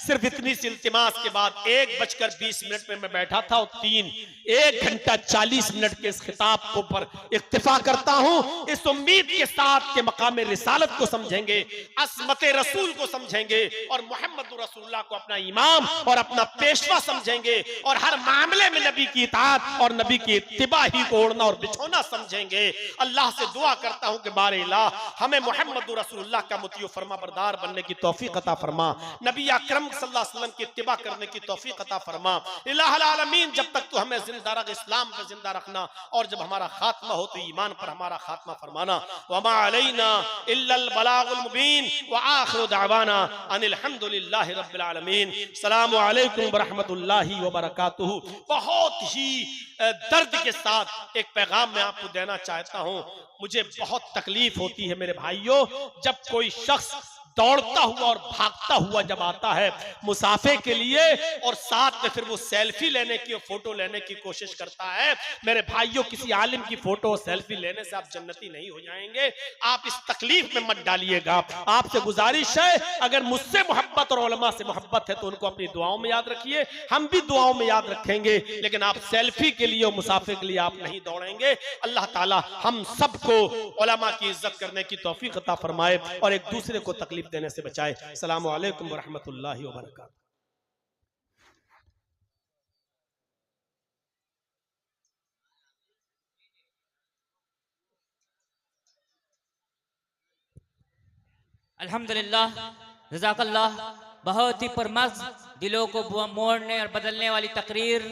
सिर्फ इतनी सी इल्तिमास के बाद 1:20 में मैं बैठा था और 1 घंटा 40 मिनट के इस खिताब को पर इक्तिफा करता हूं, इस उम्मीद के साथ के मकाम रिसालत को समझेंगे, अज़मत रसूल को समझेंगे और मोहम्मद रसूलुल्लाह को अपना इमाम और अपना पेशवा समझेंगे और हर मामले में नबी की इताअत और नबी की इत्तिबा ही को ओढ़ना और बिछोना समझेंगे। अल्लाह से दुआ करता हूं कि बारे इलाह हमें मोहम्मद रसूलुल्लाह का मुतीअ फरमा बरदार बनने की तौफीक अता फरमा, नबी अकरम सल्लल्लाहु अलैहि वसल्लम की इत्तिबा करने की तौफीक अता फरमा। इलाहुल आलमीन, जब तक तू हमें जिंदा रख, इस्लाम पे जिंदा रखना, और जब हमारा खात्मा हो तो ईमान पर हमारा खात्मा फरमाना। वमा अलैना इल्लल बलागुल मुबीन व आखिरु दअवाना अनिल हम्दुलिल्लाहि रब्बिल आलमीन। अस्सलामु अलैकुम व रहमतुल्लाहि व बरकातुहू। बहुत ही दर्द के साथ एक पैगाम मैं आपको देना चाहता हूं। मुझे बहुत तकलीफ होती है मेरे भाइयों, जब कोई शख्स दौड़ता हुआ और भागता हुआ जब आता है मुसाफे के लिए और साथ में फिर वो सेल्फी लेने की और फोटो लेने की कोशिश करता है। मेरे भाइयों, किसी आलिम की फोटो और सेल्फी लेने से आप जन्नती नहीं हो जाएंगे। आप इस तकलीफ में मत डालिएगा। आपसे गुजारिश है, अगर मुझसे मोहब्बत और उलमा से मोहब्बत है तो उनको अपनी दुआओं में याद रखिए, हम भी दुआओं में याद रखेंगे, लेकिन आप सेल्फी के लिए और मुसाफे के लिए आप नहीं दौड़ेंगे। अल्लाह ताला हम सबको उलमा की इज्जत करने की तौफीक अता फरमाए और एक दूसरे को तकलीफ देने से बचाए। अस्सलामु अलैकुम व रहमतुल्लाहि व बरकातुहू। अल्हम्दुलिल्लाह, जज़ाकल्लाह। बहुत ही परमज़, दिलों को मोड़ने और बदलने वाली तकरीर,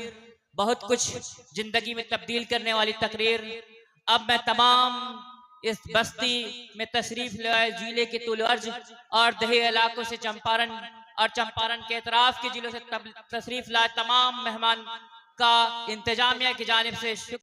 बहुत कुछ जिंदगी में तब्दील करने वाली तकरीर। अब मैं तमाम इस बस्ती में तशरीफ लाए जिले के तुल अर्ज और दही इलाकों से चंपारण और चंपारण के एतराफ के जिलों से तशरीफ लाए तमाम मेहमान का इंतजामिया की जानिब से